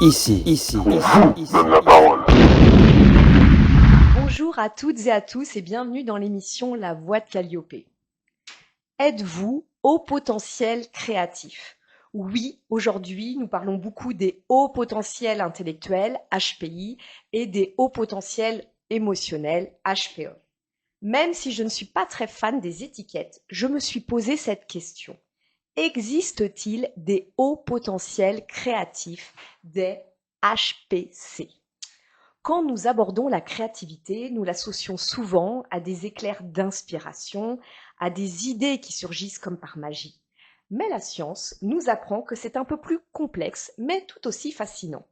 Donne la parole. Bonjour à toutes et à tous et bienvenue dans l'émission La Voix de Calliope. Êtes-vous au potentiel créatif? Oui, aujourd'hui, nous parlons beaucoup des hauts potentiels intellectuels, HPI, et des hauts potentiels émotionnels, HPE. Même si je ne suis pas très fan des étiquettes, je me suis posé cette question. Existe-t-il des hauts potentiels créatifs, des HPC? Quand nous abordons la créativité, nous l'associons souvent à des éclairs d'inspiration, à des idées qui surgissent comme par magie. Mais la science nous apprend que c'est un peu plus complexe, mais tout aussi fascinant.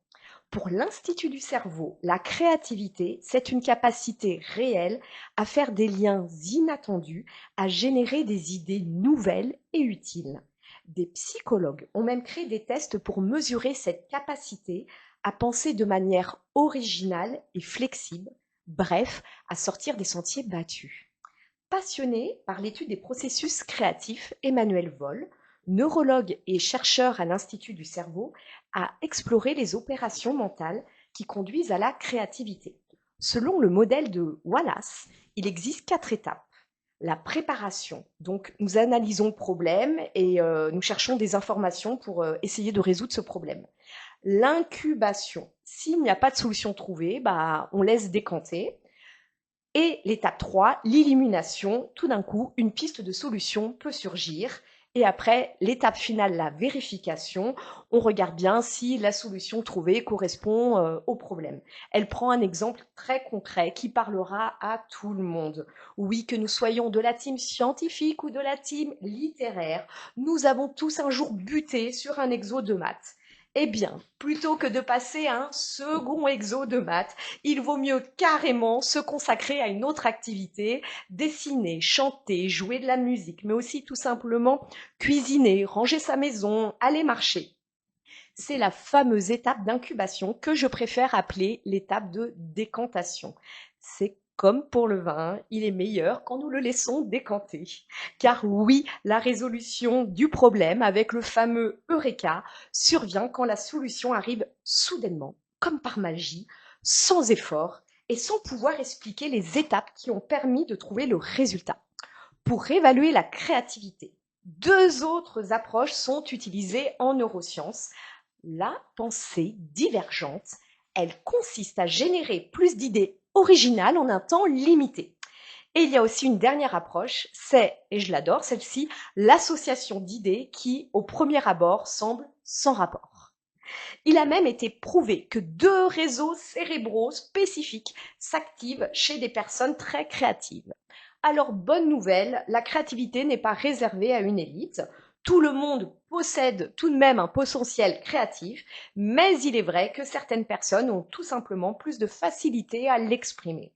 Pour l'Institut du cerveau, la créativité, c'est une capacité réelle à faire des liens inattendus, à générer des idées nouvelles et utiles. Des psychologues ont même créé des tests pour mesurer cette capacité à penser de manière originale et flexible, bref, à sortir des sentiers battus. Passionné par l'étude des processus créatifs, Emmanuel Voll, neurologue et chercheur à l'Institut du cerveau, a exploré les opérations mentales qui conduisent à la créativité. Selon le modèle de Wallace, il existe 4 étapes. La préparation, donc nous analysons le problème et nous cherchons des informations pour essayer de résoudre ce problème. L'incubation, s'il n'y a pas de solution trouvée, on laisse décanter. Et l'étape 3, l'illumination, tout d'un coup, une piste de solution peut surgir. Et après, l'étape finale, la vérification, on regarde bien si la solution trouvée correspond au problème. Elle prend un exemple très concret qui parlera à tout le monde. Oui, que nous soyons de la team scientifique ou de la team littéraire, nous avons tous un jour buté sur un exo de maths. Eh bien, plutôt que de passer un second exo de maths, il vaut mieux carrément se consacrer à une autre activité, dessiner, chanter, jouer de la musique, mais aussi tout simplement cuisiner, ranger sa maison, aller marcher. C'est la fameuse étape d'incubation que je préfère appeler l'étape de décantation. C'est comme pour le vin, il est meilleur quand nous le laissons décanter. Car oui, la résolution du problème avec le fameux Eureka survient quand la solution arrive soudainement, comme par magie, sans effort et sans pouvoir expliquer les étapes qui ont permis de trouver le résultat. Pour évaluer la créativité, 2 autres approches sont utilisées en neurosciences. La pensée divergente, elle consiste à générer plus d'idées originales en un temps limité. Et il y a aussi une dernière approche, c'est, et je l'adore celle-ci, l'association d'idées qui, au premier abord, semble sans rapport. Il a même été prouvé que 2 réseaux cérébraux spécifiques s'activent chez des personnes très créatives. Alors, bonne nouvelle, la créativité n'est pas réservée à une élite. Tout le monde possède tout de même un potentiel créatif, mais il est vrai que certaines personnes ont tout simplement plus de facilité à l'exprimer.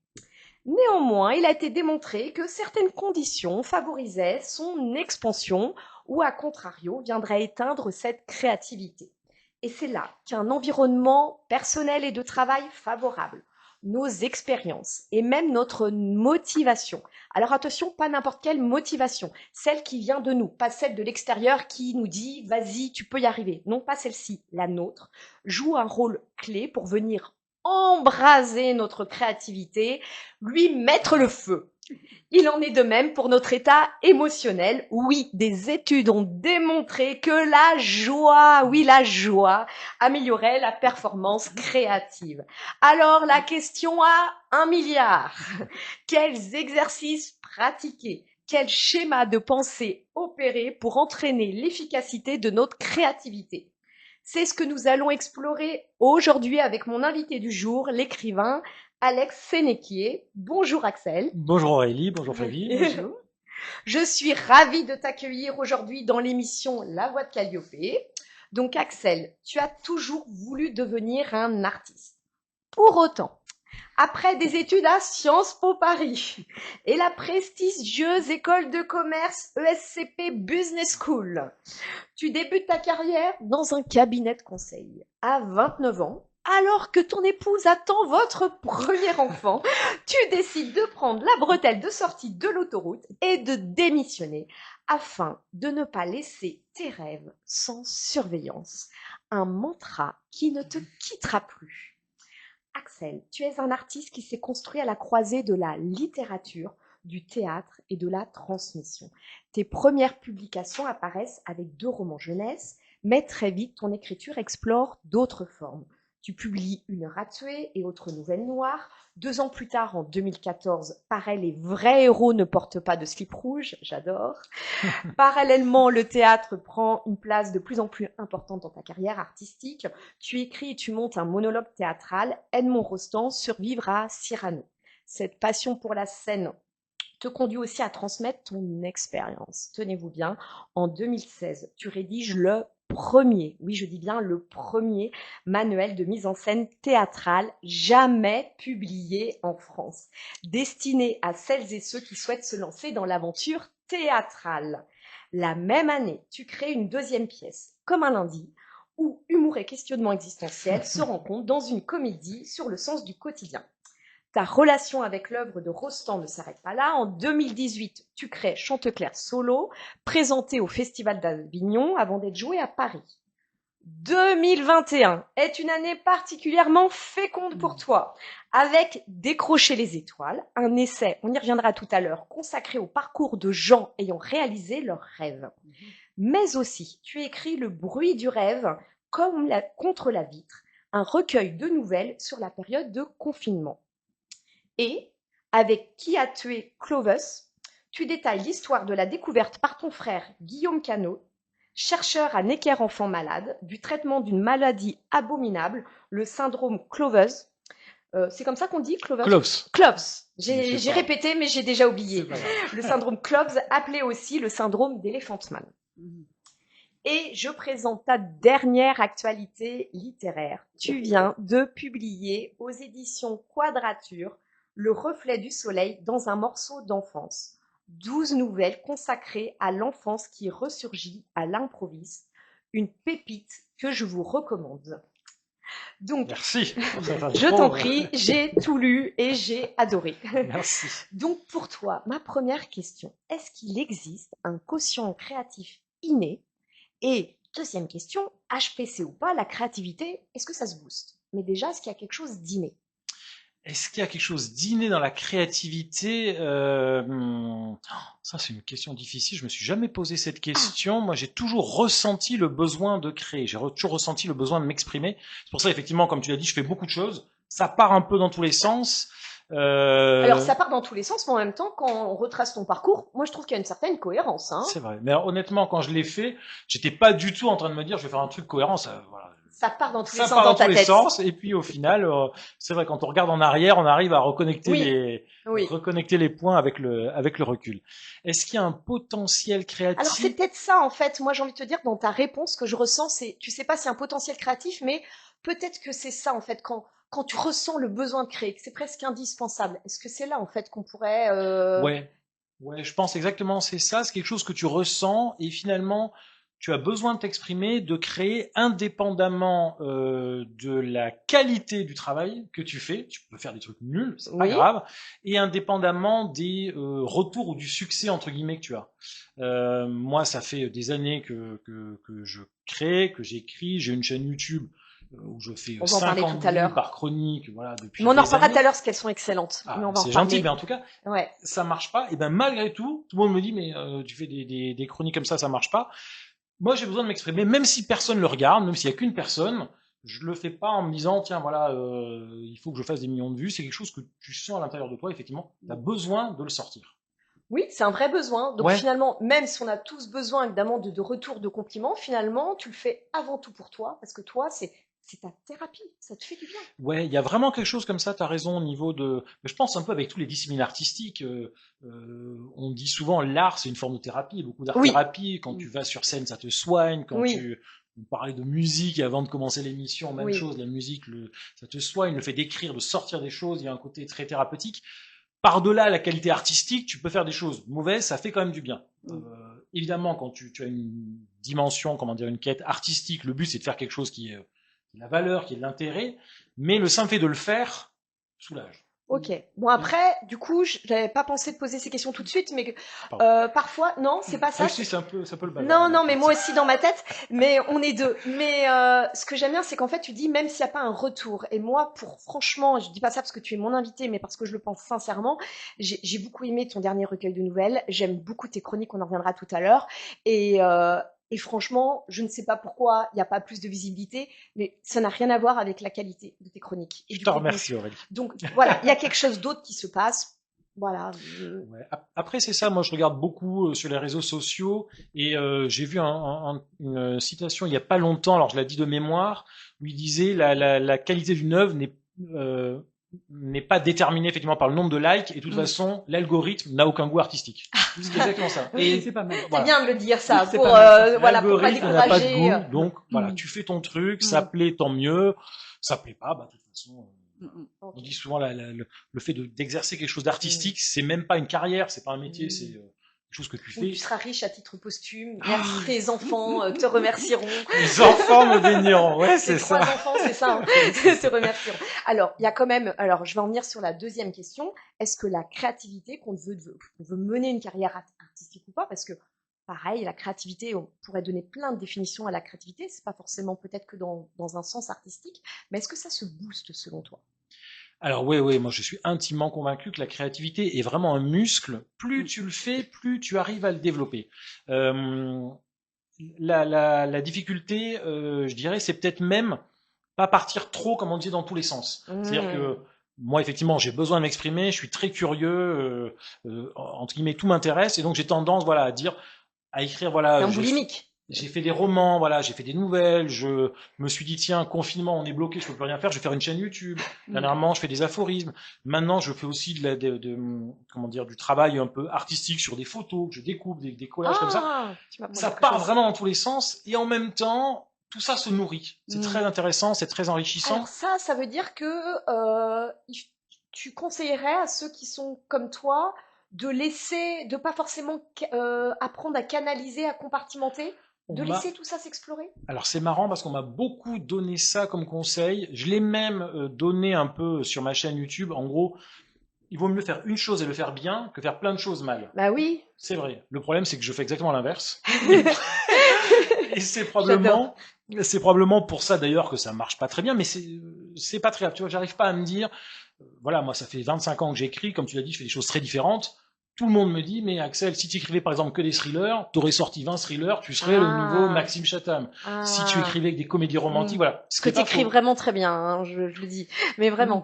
Néanmoins, il a été démontré que certaines conditions favorisaient son expansion ou, à contrario, viendraient éteindre cette créativité. Et c'est là qu'un environnement personnel et de travail favorable, nos expériences et même notre motivation. Alors attention, pas n'importe quelle motivation, celle qui vient de nous, pas celle de l'extérieur qui nous dit « vas-y, tu peux y arriver ». Non, pas celle-ci, la nôtre, joue un rôle clé pour venir embraser notre créativité, lui mettre le feu. Il en est de même pour notre état émotionnel. Oui, des études ont démontré que la joie, oui, la joie, améliorait la performance créative. Alors, la question à 1 milliard. Quels exercices pratiquer? Quel schéma de pensée opérer pour entraîner l'efficacité de notre créativité? C'est ce que nous allons explorer aujourd'hui avec mon invité du jour, l'écrivain Alex Sénéquier. Bonjour Axel. Bonjour Aurélie, bonjour Flavie. Bonjour. Je suis ravie de t'accueillir aujourd'hui dans l'émission La Voix de Calliope. Donc Axel, tu as toujours voulu devenir un artiste. Pour autant, après des études à Sciences Po Paris et la prestigieuse école de commerce ESCP Business School, tu débutes ta carrière dans un cabinet de conseil. À 29 ans, Alors que ton épouse attend votre premier enfant, tu décides de prendre la bretelle de sortie de l'autoroute et de démissionner afin de ne pas laisser tes rêves sans surveillance. Un mantra qui ne te quittera plus. Axel, tu es un artiste qui s'est construit à la croisée de la littérature, du théâtre et de la transmission. Tes premières publications apparaissent avec 2 romans jeunesse, mais très vite, ton écriture explore d'autres formes. Tu publies Une heure à tuer et autres nouvelles noires. 2 ans plus tard, en 2014, pareil, les vrais héros ne portent pas de slip rouge, j'adore. Parallèlement, le théâtre prend une place de plus en plus importante dans ta carrière artistique. Tu écris et tu montes un monologue théâtral, Edmond Rostand, Survivre à Cyrano. Cette passion pour la scène te conduit aussi à transmettre ton expérience. Tenez-vous bien, en 2016, tu rédiges le premier, oui je dis bien le premier manuel de mise en scène théâtrale jamais publié en France, destiné à celles et ceux qui souhaitent se lancer dans l'aventure théâtrale. La même année, tu crées une 2e pièce, Comme un lundi, où humour et questionnement existentiel se rencontrent dans une comédie sur le sens du quotidien. Ta relation avec l'œuvre de Rostand ne s'arrête pas là. En 2018, tu crées Chanteclair Solo, présenté au Festival d'Avignon avant d'être joué à Paris. 2021 est une année particulièrement féconde pour toi, avec Décrocher les étoiles, un essai, on y reviendra tout à l'heure, consacré au parcours de gens ayant réalisé leurs rêves. Mais aussi, tu écris Le bruit du rêve, contre la vitre, un recueil de nouvelles sur la période de confinement. Et, avec Qui a tué Clovis, tu détailles l'histoire de la découverte par ton frère Guillaume Canot, chercheur à Necker enfant malade, du traitement d'une maladie abominable, le syndrome Clovis. C'est comme ça qu'on dit Clovis? Clovis. J'ai répété, mais j'ai déjà oublié. Le syndrome Clovis, appelé aussi le syndrome d'Elephant Man. Et je présente ta dernière actualité littéraire. Tu viens de publier aux éditions Quadrature Le reflet du soleil dans un morceau d'enfance. 12 nouvelles consacrées à l'enfance qui ressurgit à l'improviste. Une pépite que je vous recommande. Donc, merci. Je t'en prie, j'ai tout lu et j'ai adoré. Merci. Donc pour toi, ma première question, est-ce qu'il existe un quotient créatif inné? Et deuxième question, HPC ou pas, la créativité, est-ce que ça se booste? Mais déjà, est-ce qu'il y a quelque chose d'inné? Est-ce qu'il y a quelque chose d'inné dans la créativité? Ça, c'est une question difficile. Je me suis jamais posé cette question. Moi, j'ai toujours ressenti le besoin de créer. Toujours ressenti le besoin de m'exprimer. C'est pour ça, effectivement, comme tu l'as dit, je fais beaucoup de choses. Ça part un peu dans tous les sens. Alors, ça part dans tous les sens, mais en même temps, quand on retrace ton parcours, moi, je trouve qu'il y a une certaine cohérence. Hein. C'est vrai. Mais honnêtement, quand je l'ai fait, j'étais pas du tout en train de me dire, je vais faire un truc cohérent. Voilà. Ça part dans tous les Ça sens part dans dans ta tous les tête. sens, et puis au final, c'est vrai, quand on regarde en arrière, on arrive à reconnecter reconnecter les points avec le recul. Est-ce qu'il y a un potentiel créatif? Alors c'est peut-être ça en fait. Moi j'ai envie de te dire dans ta réponse que je ressens, c'est, tu sais pas si c'est un potentiel créatif, mais peut-être que c'est ça en fait quand tu ressens le besoin de créer, que c'est presque indispensable. Est-ce que c'est là en fait qu'on pourrait Ouais, je pense exactement c'est ça. C'est quelque chose que tu ressens et finalement tu as besoin de t'exprimer, de créer indépendamment de la qualité du travail que tu fais. Tu peux faire des trucs nuls, c'est pas Oui. grave, et indépendamment des retours ou du succès entre guillemets que tu as. Moi, ça fait des années que je crée, que j'écris. J'ai une chaîne YouTube où je fais On va en parler 50 tout à l'heure. vues par chronique, voilà, depuis Mais on en des reparlera années. tout à l'heure parce qu'elles sont excellentes. Ah, Mais on va en c'est reparler. gentil, mais en tout cas, Ouais. ça marche pas. Et ben malgré tout le monde me dit mais tu fais des chroniques comme ça marche pas. Moi, j'ai besoin de m'exprimer, même si personne le regarde, même s'il y a qu'une personne. Je le fais pas en me disant tiens voilà il faut que je fasse des millions de vues. C'est quelque chose que tu sens à l'intérieur de toi. Effectivement, tu as besoin de le sortir. Oui, c'est un vrai besoin. Donc Ouais. finalement, même si on a tous besoin évidemment de retours de compliments, finalement, tu le fais avant tout pour toi, parce que toi, c'est ta thérapie, ça te fait du bien. Ouais, il y a vraiment quelque chose comme ça, tu as raison, au niveau de... Je pense un peu avec tous les disciplines artistiques, on dit souvent l'art c'est une forme de thérapie, beaucoup d'art-thérapie, quand tu vas sur scène ça te soigne, quand on parlait de musique avant de commencer l'émission, même chose, la musique, ça te soigne, le fait d'écrire, de sortir des choses, il y a un côté très thérapeutique. Par-delà la qualité artistique, tu peux faire des choses mauvaises, ça fait quand même du bien. Évidemment, quand tu as une dimension, comment dire, une quête artistique, le but c'est de faire quelque chose qui est y ait de la valeur, qu'il y ait de l'intérêt, mais le simple fait de le faire soulage. Ok. Bon, après, du coup, je n'avais pas pensé de poser ces questions tout de suite, mais parfois, non, c'est pas ça. Oui, si, c'est un peu le bazar. Non, mais moi aussi dans ma tête, mais on est deux. Mais ce que j'aime bien, c'est qu'en fait, tu dis même s'il n'y a pas un retour. Et moi, franchement, je dis pas ça parce que tu es mon invité, mais parce que je le pense sincèrement, j'ai beaucoup aimé ton dernier recueil de nouvelles. J'aime beaucoup tes chroniques, on en reviendra tout à l'heure. Et franchement, je ne sais pas pourquoi il n'y a pas plus de visibilité, mais ça n'a rien à voir avec la qualité de tes chroniques. Je te remercie, Aurélie. Donc voilà, il y a quelque chose d'autre qui se passe. Voilà. Ouais. Après, c'est ça, moi je regarde beaucoup sur les réseaux sociaux et j'ai vu une citation il n'y a pas longtemps, alors je la dis de mémoire, où il disait la qualité d'une œuvre n'est pas déterminée effectivement par le nombre de likes et de toute façon l'algorithme n'a aucun goût artistique. C'est exactement ça. Et c'est pas mal. C'est bien de le dire ça pour voilà, pour pas décourager. n'a pas de goût, donc voilà, tu fais ton truc, ça plaît tant mieux, ça plaît pas, bah de toute façon. On dit souvent le fait d'exercer quelque chose d'artistique, c'est même pas une carrière, c'est pas un métier, c'est quelque chose que tu fais. Tu seras riche à titre posthume. Merci, tes enfants te remercieront. Les enfants me béniront, ouais, c'est ça. 3 enfants, c'est ça, te remercieront. Alors, il y a quand même, je vais en venir sur la deuxième question. Est-ce que la créativité, qu'on veut mener une carrière artistique ou pas, parce que pareil, la créativité, on pourrait donner plein de définitions à la créativité, c'est pas forcément peut-être que dans un sens artistique, mais est-ce que ça se booste selon toi? Alors oui, moi je suis intimement convaincu que la créativité est vraiment un muscle. Plus tu le fais, plus tu arrives à le développer. La difficulté, je dirais, c'est peut-être même pas partir trop, comme on dit, dans tous les sens. C'est-à-dire que moi, effectivement, j'ai besoin de m'exprimer, je suis très curieux, entre guillemets, tout m'intéresse, et donc j'ai tendance, voilà, à écrire, voilà. C'est un boulimique. J'ai fait des romans, voilà, j'ai fait des nouvelles, je me suis dit, tiens, confinement, on est bloqué, je peux plus rien faire, je vais faire une chaîne YouTube. Dernièrement, je fais des aphorismes. Maintenant, je fais aussi comment dire, du travail un peu artistique sur des photos, que je découpe, des collages comme ça. Ça part vraiment dans tous les sens, et en même temps, tout ça se nourrit. C'est très intéressant, c'est très enrichissant. Alors ça veut dire que tu conseillerais à ceux qui sont comme toi de pas forcément apprendre à canaliser, à compartimenter, de laisser tout ça s'explorer? Alors c'est marrant parce qu'on m'a beaucoup donné ça comme conseil. Je l'ai même donné un peu sur ma chaîne YouTube. En gros, il vaut mieux faire une chose et le faire bien que faire plein de choses mal. Bah oui. C'est vrai. Le problème, c'est que je fais exactement l'inverse. Et c'est probablement pour ça d'ailleurs que ça marche pas très bien, mais c'est pas très grave. Tu vois, j'arrive pas à me dire, voilà, moi ça fait 25 ans que j'écris, comme tu l'as dit, je fais des choses très différentes. Tout le monde me dit, mais Axel, si tu écrivais par exemple que des thrillers, t'aurais sorti 20 thrillers, tu serais le nouveau Maxime Chatham. Si tu écrivais que des comédies romantiques, voilà. Ce que t'écris vraiment très bien, hein, je le dis. Mais vraiment.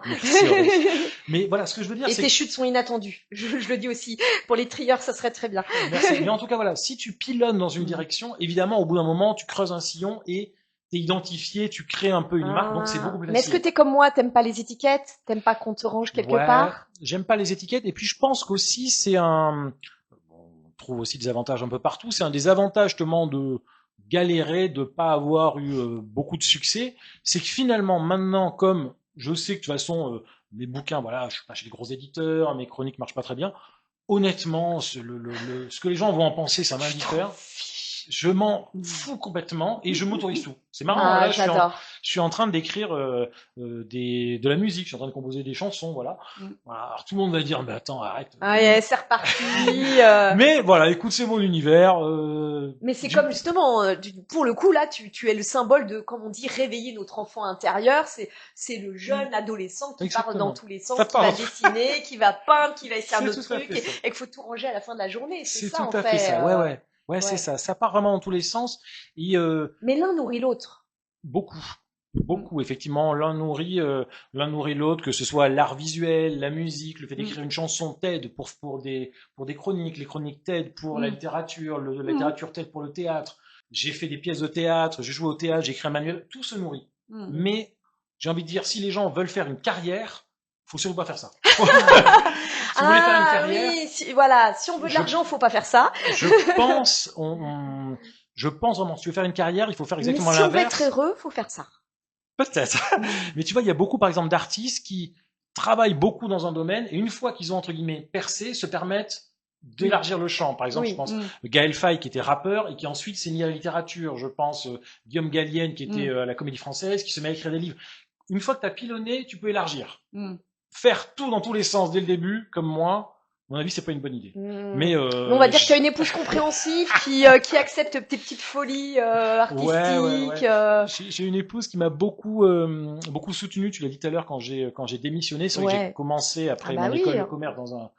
Mais voilà, ce que je veux dire, c'est... Et tes chutes sont inattendues. Je le dis aussi. Pour les trieurs, ça serait très bien. Merci. Mais en tout cas, voilà, si tu pilonnes dans une direction, évidemment, au bout d'un moment, tu creuses un sillon et t'es identifié, tu crées un peu une marque, donc c'est beaucoup plus facile. Mais est-ce que t'es comme moi, t'aimes pas les étiquettes? T'aimes pas qu'on te range quelque part? J'aime pas les étiquettes, et puis je pense qu'aussi on trouve aussi des avantages un peu partout, c'est un des avantages justement de galérer, de pas avoir eu beaucoup de succès, c'est que finalement maintenant, comme je sais que de toute façon mes bouquins, voilà, je suis pas chez les gros éditeurs, mes chroniques marchent pas très bien, honnêtement, ce que les gens vont en penser, ça m'indiffère. Je m'en fous complètement et je m'autorise tout. C'est marrant. Là, je suis en train d'écrire de la musique. Je suis en train de composer des chansons, voilà. Alors tout le monde va dire, mais attends, arrête. Ah yeah, c'est reparti. Mais voilà, écoute, c'est mon univers. Mais c'est comme justement, pour le coup là, tu es le symbole de, comme on dit, réveiller notre enfant intérieur. C'est le jeune adolescent qui part dans tous les sens, qui va dessiner, qui va peindre, qui va essayer un autre truc, et qu'il faut tout ranger à la fin de la journée. C'est ça en fait. C'est tout à fait ça. Ouais, c'est ça. Ça part vraiment dans tous les sens. Et, mais l'un nourrit l'autre. Beaucoup, effectivement. L'un nourrit l'autre, que ce soit l'art visuel, la musique, le fait d'écrire une chanson t'aide pour des chroniques, les chroniques t'aident pour la littérature, la littérature t'aide pour le théâtre. J'ai fait des pièces de théâtre, j'ai joué au théâtre, j'ai écrit un manuel, tout se nourrit. Mais j'ai envie de dire, si les gens veulent faire une carrière, faut surtout pas faire ça. Si vous voulez faire une carrière, oui, si on veut de l'argent, faut pas faire ça. Je pense vraiment, si tu veux faire une carrière, il faut faire exactement l'inverse. Si on veut être heureux, faut faire ça. Peut-être. Mais tu vois, il y a beaucoup, par exemple, d'artistes qui travaillent beaucoup dans un domaine et une fois qu'ils ont, entre guillemets, percé, se permettent d'élargir le champ. Par exemple, je pense Gaël Faye qui était rappeur et qui ensuite s'est mis à la littérature. Je pense Guillaume Gallienne qui était à la Comédie Française, qui se met à écrire des livres. Une fois que tu as pilonné, tu peux élargir. Faire tout dans tous les sens dès le début, comme moi, à mon avis, c'est pas une bonne idée. Mais on va dire que tu as une épouse compréhensive qui accepte tes petites folies artistiques. J'ai une épouse qui m'a beaucoup soutenu. Tu l'as dit tout à l'heure quand j'ai démissionné. C'est vrai que j'ai commencé après mon école de commerce dans un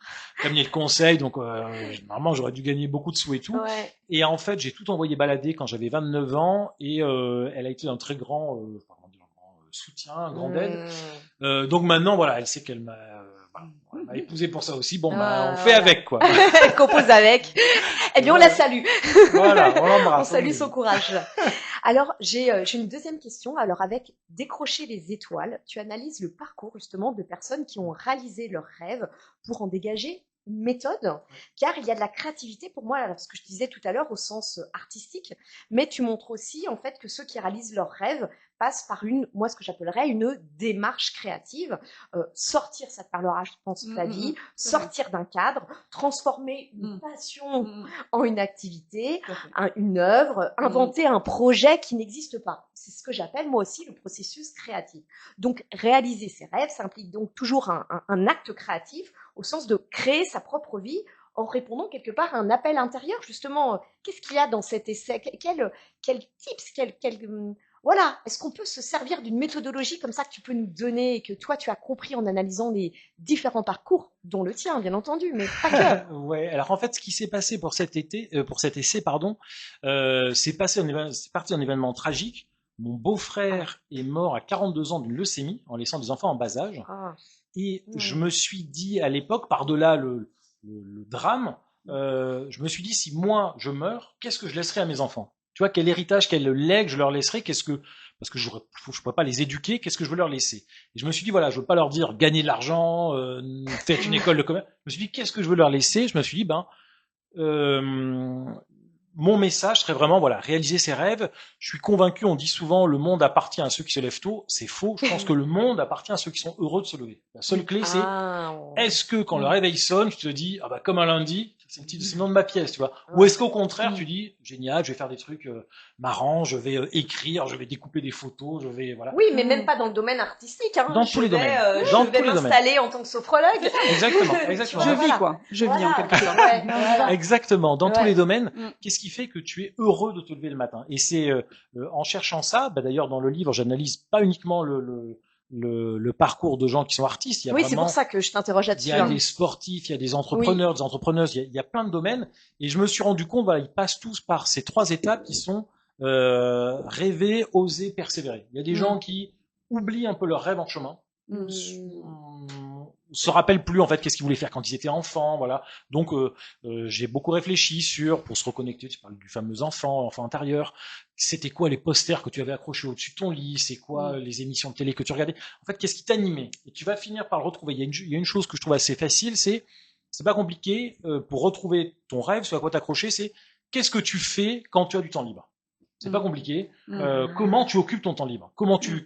cabinet de conseil. Donc normalement, j'aurais dû gagner beaucoup de sous et tout. Et en fait, j'ai tout envoyé balader quand j'avais 29 ans. Et elle a été un très grand soutien, grande aide. Donc maintenant, voilà, elle sait qu'elle m'a épousé pour ça aussi. Bon, on fait avec, quoi. Elle compose avec. Eh bien, on la salue. Voilà, on l'embrasse. On salue son courage. Alors, j'ai une deuxième question. Alors, avec Décrocher les étoiles, tu analyses le parcours, justement, de personnes qui ont réalisé leurs rêves pour en dégager une méthode, car il y a de la créativité pour moi, alors, ce que je disais tout à l'heure au sens artistique, mais tu montres aussi, en fait, que ceux qui réalisent leurs rêves passe par moi, ce que j'appellerais une démarche créative. Sortir, ça te parlera, je pense, Flavie, sortir d'un cadre, transformer une passion en une activité, une œuvre, inventer un projet qui n'existe pas. C'est ce que j'appelle, moi aussi, le processus créatif. Donc, réaliser ses rêves, ça implique donc toujours un acte créatif, au sens de créer sa propre vie, en répondant quelque part à un appel intérieur, justement. Qu'est-ce qu'il y a dans cet essai? Quel tips, voilà, est-ce qu'on peut se servir d'une méthodologie comme ça que tu peux nous donner et que toi tu as compris en analysant les différents parcours, dont le tien bien entendu, mais pas que. Ouais, alors en fait, ce qui s'est passé pour cet essai, c'est parti d'un événement tragique. Mon beau-frère est mort à 42 ans d'une leucémie en laissant des enfants en bas âge. Et je me suis dit à l'époque, par-delà le drame, je me suis dit, si moi je meurs, qu'est-ce que je laisserai à mes enfants? Tu vois, quel héritage, quel legs je leur laisserai? Parce que je pourrais pas les éduquer, qu'est-ce que je veux leur laisser? Et je me suis dit, voilà, je veux pas leur dire gagner de l'argent, faites une école de commerce. Je me suis dit, qu'est-ce que je veux leur laisser? Je me suis dit, mon message serait vraiment, voilà, réaliser ses rêves. Je suis convaincu, on dit souvent, le monde appartient à ceux qui se lèvent tôt. C'est faux. Je pense que le monde appartient à ceux qui sont heureux de se lever. La seule clé, c'est, est-ce que quand le réveil sonne, tu te dis, ah bah, comme un lundi, c'est le nom de ma pièce, tu vois. Ou est-ce qu'au contraire, tu dis, génial, je vais faire des trucs marrants, je vais écrire, je vais découper des photos, je vais, voilà. Oui, mais même pas dans le domaine artistique, hein. Dans tous les domaines. Je vais m'installer en tant que sophrologue. Exactement. Je vis, quoi. Je vis en quelque sorte. Exactement. Dans tous les domaines. Qu'est-ce qui fait que tu es heureux de te lever le matin? Et c'est, en cherchant ça, d'ailleurs, dans le livre, j'analyse pas uniquement le parcours de gens qui sont artistes. C'est pour ça que je t'interroge là-dessus. Il y a des sportifs, il y a des entrepreneurs, des entrepreneuses, il y a plein de domaines. Et je me suis rendu compte, voilà, ils passent tous par ces 3 étapes qui sont rêver, oser, persévérer. Il y a des gens qui oublient un peu leur rêve en chemin. Se rappellent plus en fait qu'est-ce qu'ils voulaient faire quand ils étaient enfants, voilà. Donc j'ai beaucoup réfléchi pour se reconnecter. Tu parles du fameux enfant intérieur. C'était quoi les posters que tu avais accrochés au-dessus de ton lit? C'est quoi les émissions de télé que tu regardais? En fait, qu'est-ce qui t'animait? Et tu vas finir par le retrouver. Il y a une chose que je trouve assez facile, c'est pas compliqué pour retrouver ton rêve, sur quoi t'accrocher. C'est qu'est-ce que tu fais quand tu as du temps libre? C'est pas compliqué. Comment tu occupes ton temps libre?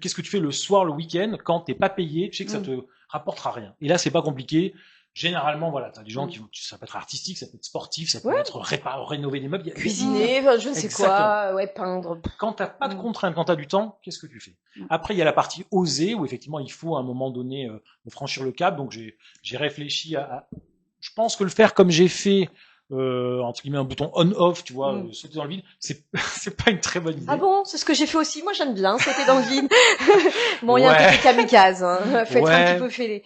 Qu'est-ce que tu fais le soir, le week-end, quand t'es pas payé? Tu sais que ça te rapportera rien. Et là, c'est pas compliqué. Généralement, voilà, t'as des gens ça peut être artistique, ça peut être sportif, ça peut être rénover des meubles. Cuisiner, je ne sais quoi, peindre. Quand t'as pas de contraintes, quand t'as du temps, qu'est-ce que tu fais? Après, il y a la partie oser, où effectivement, il faut à un moment donné franchir le cap. Donc, j'ai réfléchi je pense que le faire comme j'ai fait, entre guillemets un bouton on-off, tu vois, sauter dans le vide, c'est pas une très bonne idée. Ah bon, c'est ce que j'ai fait aussi. Moi, j'aime bien sauter dans le vide. Bon, il y a un côté kamikaze, hein. Faut être un petit peu fêlé.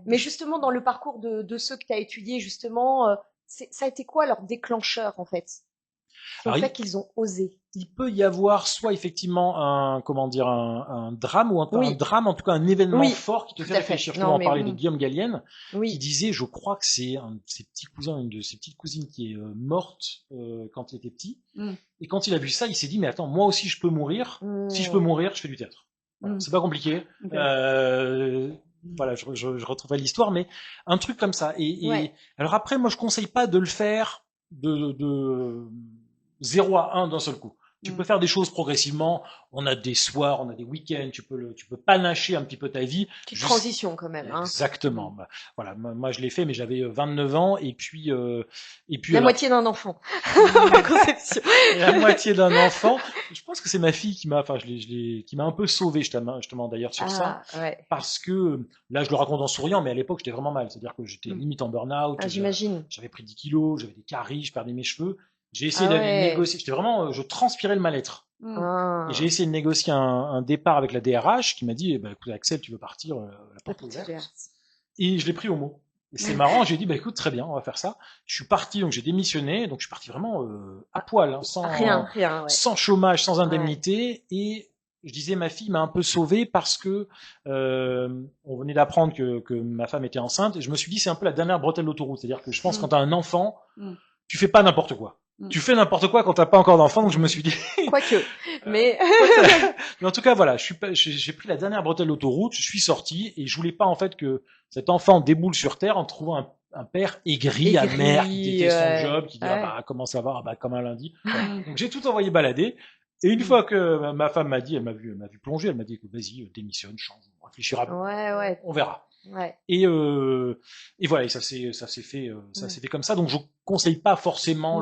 Mais justement, dans le parcours de ceux que tu as étudiés, justement, ça a été quoi leur déclencheur, en fait? Qui ont fait qu'ils ont osé. Il peut y avoir soit effectivement un drame ou un drame, en tout cas un événement fort qui te fait réfléchir. On parlait de Guillaume Gallienne, qui disait, je crois que c'est un de ses petits cousins, une de ses petites cousines qui est morte quand il était petit. Et quand il a vu ça, il s'est dit, mais attends, moi aussi je peux mourir. Si je peux mourir, je fais du théâtre. Voilà, c'est pas compliqué. Voilà, je retrouvais l'histoire, mais un truc comme ça. Et alors après, moi je conseille pas de le faire de 0 à 1 d'un seul coup. Tu peux faire des choses progressivement. On a des soirs, on a des week-ends. Tu peux panacher un petit peu ta vie. Petite transition quand même. Exactement. Bah, voilà. Moi, je l'ai fait, mais j'avais 29 ans et puis la moitié d'un enfant. Ma conception. La moitié d'un enfant. Je pense que c'est ma fille qui m'a, qui m'a un peu sauvé justement d'ailleurs sur ça, parce que là, je le raconte en souriant, mais à l'époque, j'étais vraiment mal. C'est-à-dire que j'étais limite en burn-out. J'imagine. J'avais pris 10 kilos, j'avais des caries, je perdais mes cheveux. J'ai essayé de négocier. J'étais vraiment, je transpirais le mal-être. Et j'ai essayé de négocier un départ avec la DRH qui m'a dit, écoute, Axel, tu veux partir, la porte ouverte. Et je l'ai pris au mot. Et c'est marrant, j'ai dit, écoute, très bien, on va faire ça. Je suis parti, donc j'ai démissionné, donc je suis parti vraiment à poil, sans chômage, sans indemnité. Et je disais, ma fille m'a un peu sauvé parce que on venait d'apprendre que ma femme était enceinte. Et je me suis dit, c'est un peu la dernière bretelle d'autoroute. C'est-à-dire que je pense que quand tu as un enfant, tu fais pas n'importe quoi. Tu fais n'importe quoi quand t'as pas encore d'enfant, donc je me suis dit. Quoique, mais. Mais en tout cas, voilà, j'ai pris la dernière bretelle d'autoroute, je suis sorti et je voulais pas en fait que cet enfant déboule sur terre en trouvant un père aigri, amer, qui déteste son job, qui dit comment ça va, comme un lundi. Donc j'ai tout envoyé balader. Et une fois que ma femme m'a dit, elle m'a vu plonger, elle m'a dit, vas-y, démissionne, change, on réfléchira, on verra. Et voilà, et ça s'est fait comme ça. Donc je conseille pas forcément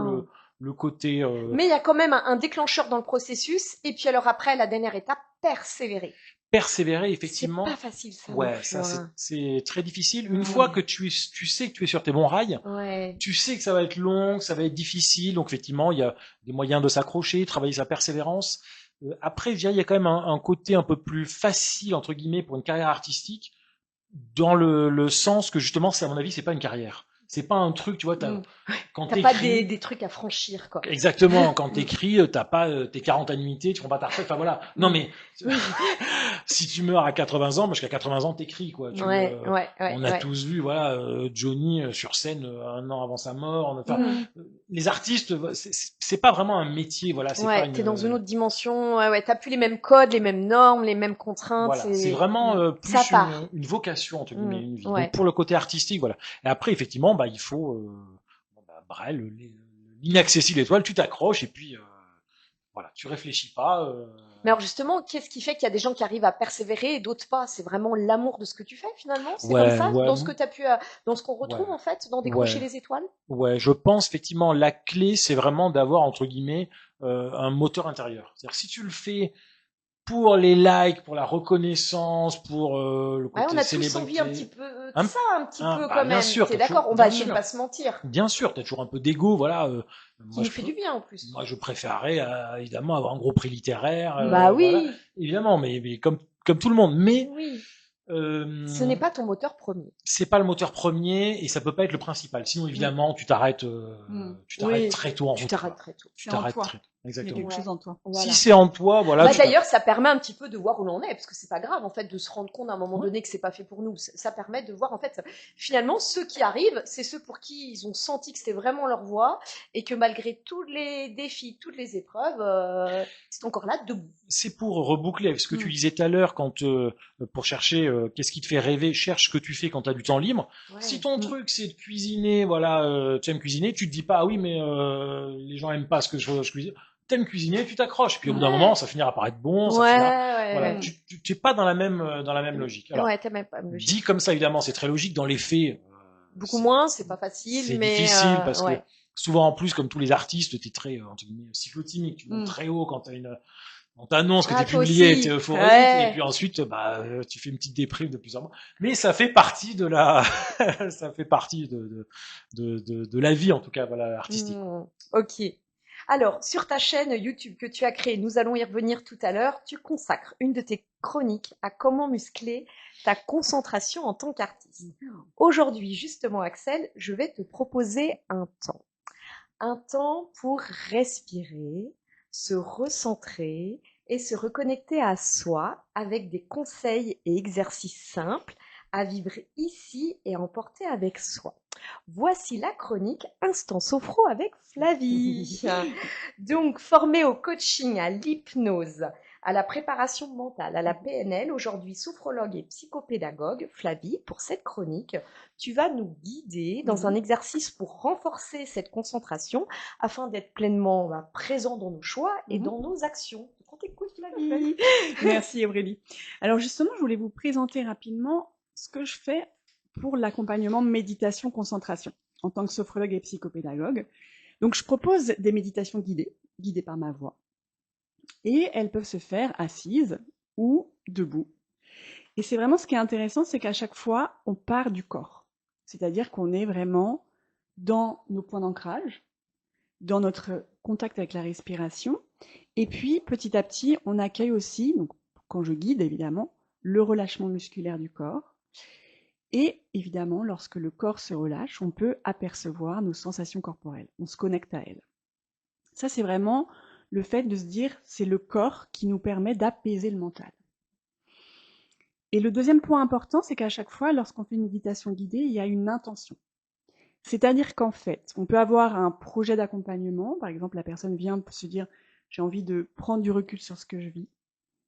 le côté. Mais il y a quand même un déclencheur dans le processus. Et puis alors après, la dernière étape, persévérer. Persévérer, effectivement. C'est pas facile, ça. Ouais, ça c'est très difficile. Une fois que tu sais que tu es sur tes bons rails, tu sais que ça va être long, que ça va être difficile. Donc effectivement, il y a des moyens de s'accrocher, travailler sa persévérance. Après, je dirais, il y a quand même un côté un peu plus facile entre guillemets pour une carrière artistique, dans le sens que justement, c'est à mon avis, c'est pas une carrière. C'est pas un truc, tu vois, quand t'as pas des trucs à franchir, quoi. Exactement. Quand t'écris, t'as pas tes 40 annuités, tu prends pas ta retraite. Enfin voilà. Non mais si tu meurs à 80 ans, parce qu'à 80 ans t'écris, quoi. On a tous vu, voilà, Johnny sur scène un an avant sa mort. Enfin, les artistes, c'est pas vraiment un métier, voilà. C'est pas t'es dans une autre dimension. T'as plus les mêmes codes, les mêmes normes, les mêmes contraintes. Voilà. C'est vraiment plus une vocation entre guillemets, une vie. Donc pour le côté artistique, voilà. Et après, effectivement, il faut Brel, l'inaccessible étoile, tu t'accroches et puis voilà, tu réfléchis pas. Mais alors justement, qu'est-ce qui fait qu'il y a des gens qui arrivent à persévérer et d'autres pas? C'est vraiment l'amour de ce que tu fais finalement? C'est comme ça, dans ce que t'as pu, dans ce qu'on retrouve en fait, dans Décrocher les étoiles? Ouais, je pense effectivement la clé, c'est vraiment d'avoir entre guillemets un moteur intérieur. C'est-à-dire si tu le fais pour les likes, pour la reconnaissance, pour le côté on a célébrité. tous envie un petit peu de ça, un petit peu quand même. Bien sûr, t'es d'accord, on va essayer de pas se mentir. Bien sûr, t'as toujours un peu d'ego, voilà. Qui nous fait du bien en plus. Moi, je préférerais évidemment avoir un gros prix littéraire. Oui. Voilà, évidemment, mais comme tout le monde. Mais ce n'est pas ton moteur premier. C'est pas le moteur premier et ça peut pas être le principal. Sinon, évidemment, tu t'arrêtes très tôt en route. Tu t'arrêtes très tôt. Tu t'arrêtes très tôt. Exactement. Il y a quelque chose en toi. Voilà. Si c'est en toi, voilà. D'ailleurs, ça permet un petit peu de voir où l'on est, parce que c'est pas grave en fait de se rendre compte à un moment donné que c'est pas fait pour nous. Ça permet de voir en fait finalement ceux qui arrivent, c'est ceux pour qui ils ont senti que c'était vraiment leur voie et que malgré tous les défis, toutes les épreuves, c'est encore là debout. C'est pour reboucler avec ce que tu disais tout à l'heure quand pour chercher qu'est-ce qui te fait rêver, cherche ce que tu fais quand tu as du temps libre. Si ton truc c'est de cuisiner, voilà, tu aimes cuisiner, tu te dis pas ah oui mais les gens aiment pas ce que je cuisine. T'aimes cuisiner, tu t'accroches, puis au bout d'un moment, ça finira par être bon, voilà. Tu es pas dans la même logique. Alors, t'as même pas logique. Dit comme ça, évidemment, c'est très logique. Dans les faits, beaucoup moins, c'est pas facile, c'est mais difficile parce que souvent en plus, comme tous les artistes, t'es très entre guillemets cyclotimique, tu montes très haut quand on t'annonce que t'es publié, t'es euphorique, et puis ensuite, tu fais une petite déprime de plusieurs mois. Mais ça fait partie de ça fait partie de la vie, en tout cas, voilà, artistique. Ok. Alors, sur ta chaîne YouTube que tu as créée, nous allons y revenir tout à l'heure, tu consacres une de tes chroniques à comment muscler ta concentration en tant qu'artiste. Aujourd'hui, justement, Axel, je vais te proposer un temps. Un temps pour respirer, se recentrer et se reconnecter à soi avec des conseils et exercices simples à vivre ici et à emporter avec soi. Voici la chronique Instant Sophro avec Flavie. Donc, formée au coaching, à l'hypnose, à la préparation mentale, à la PNL, aujourd'hui sophrologue et psychopédagogue. Flavie, pour cette chronique, tu vas nous guider dans un exercice pour renforcer cette concentration afin d'être pleinement présent dans nos choix et dans nos actions. On t'écoute, Flavie. Merci Aurélie. Alors justement, je voulais vous présenter rapidement ce que je fais pour l'accompagnement méditation-concentration en tant que sophrologue et psychopédagogue. Donc je propose des méditations guidées par ma voix. Et elles peuvent se faire assises ou debout. Et c'est vraiment ce qui est intéressant, c'est qu'à chaque fois, on part du corps. C'est-à-dire qu'on est vraiment dans nos points d'ancrage, dans notre contact avec la respiration. Et puis, petit à petit, on accueille aussi, donc quand je guide évidemment, le relâchement musculaire du corps. Et évidemment, lorsque le corps se relâche, on peut apercevoir nos sensations corporelles. On se connecte à elles. Ça, c'est vraiment le fait de se dire, c'est le corps qui nous permet d'apaiser le mental. Et le deuxième point important, c'est qu'à chaque fois, lorsqu'on fait une méditation guidée, il y a une intention. C'est-à-dire qu'en fait, on peut avoir un projet d'accompagnement. Par exemple, la personne vient se dire, j'ai envie de prendre du recul sur ce que je vis.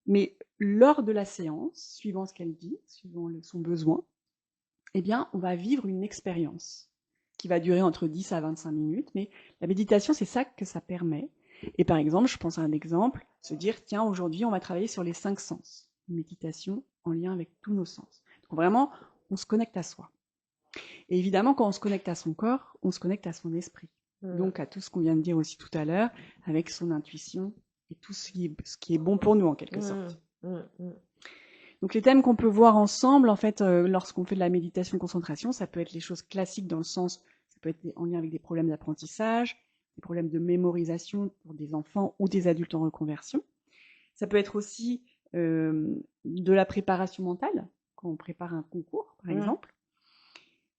Mais lors de la séance, suivant ce qu'elle dit, suivant son besoin, eh bien, on va vivre une expérience qui va durer entre 10 à 25 minutes. Mais la méditation, c'est ça que ça permet. Et par exemple, je pense à un exemple, se dire, tiens, aujourd'hui, on va travailler sur les 5 sens. Une méditation en lien avec tous nos sens. Donc vraiment, on se connecte à soi. Et évidemment, quand on se connecte à son corps, on se connecte à son esprit. Donc à tout ce qu'on vient de dire aussi tout à l'heure, avec son intuition et tout ce qui est bon pour nous en quelque sorte. Donc les thèmes qu'on peut voir ensemble, en fait, lorsqu'on fait de la méditation concentration, ça peut être les choses classiques dans le sens, ça peut être en lien avec des problèmes d'apprentissage, des problèmes de mémorisation pour des enfants ou des adultes en reconversion. Ça peut être aussi de la préparation mentale, quand on prépare un concours, par exemple.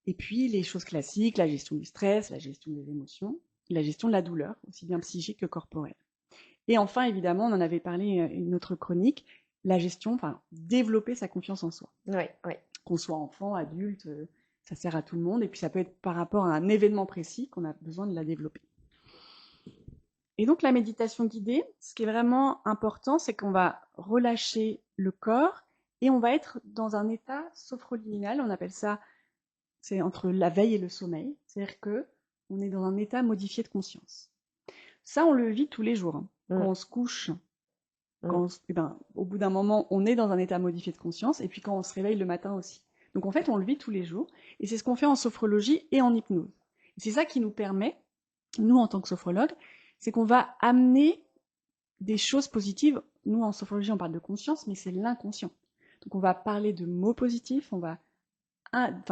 Et puis les choses classiques, la gestion du stress, la gestion des émotions, la gestion de la douleur, aussi bien psychique que corporelle. Et enfin, évidemment, on en avait parlé une autre chronique, la gestion, enfin, développer sa confiance en soi. Qu'on soit enfant, adulte, ça sert à tout le monde. Et puis ça peut être par rapport à un événement précis qu'on a besoin de la développer. Et donc la méditation guidée, ce qui est vraiment important, c'est qu'on va relâcher le corps et on va être dans un état sophroliminal, on appelle ça, c'est entre la veille et le sommeil, c'est-à-dire qu'on est dans un état modifié de conscience. Ça, on le vit tous les jours. Quand on se couche, au bout d'un moment, on est dans un état modifié de conscience, et puis quand on se réveille le matin aussi. Donc en fait, on le vit tous les jours, et c'est ce qu'on fait en sophrologie et en hypnose. Et c'est ça qui nous permet, nous en tant que sophrologues, c'est qu'on va amener des choses positives. Nous, en sophrologie, on parle de conscience, mais c'est l'inconscient. Donc on va parler de mots positifs, on va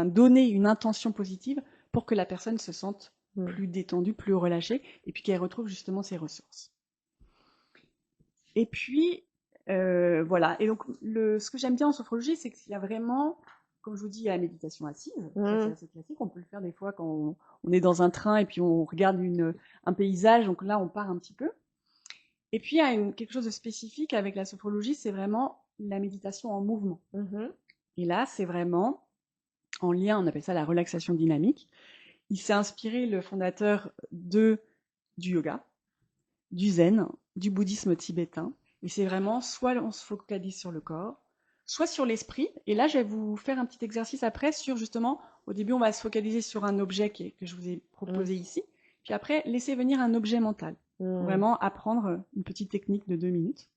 donner une intention positive pour que la personne se sente plus détendue, plus relâchée, et puis qu'elle retrouve justement ses ressources. Et puis, voilà. Et donc, ce que j'aime bien en sophrologie, c'est qu'il y a vraiment, comme je vous dis, il y a la méditation assise. Ça, c'est assez classique. On peut le faire des fois quand on est dans un train et puis on regarde un paysage. Donc là, on part un petit peu. Et puis, il y a quelque chose de spécifique avec la sophrologie, c'est vraiment la méditation en mouvement. Et là, c'est vraiment en lien, on appelle ça la relaxation dynamique. Il s'est inspiré, le fondateur, du yoga, du zen, du bouddhisme tibétain. Et c'est vraiment, soit on se focalise sur le corps, soit sur l'esprit. Et là, je vais vous faire un petit exercice après sur justement, au début, on va se focaliser sur un objet que je vous ai proposé ici. Puis après, laisser venir un objet mental. Vraiment apprendre une petite technique de 2 minutes.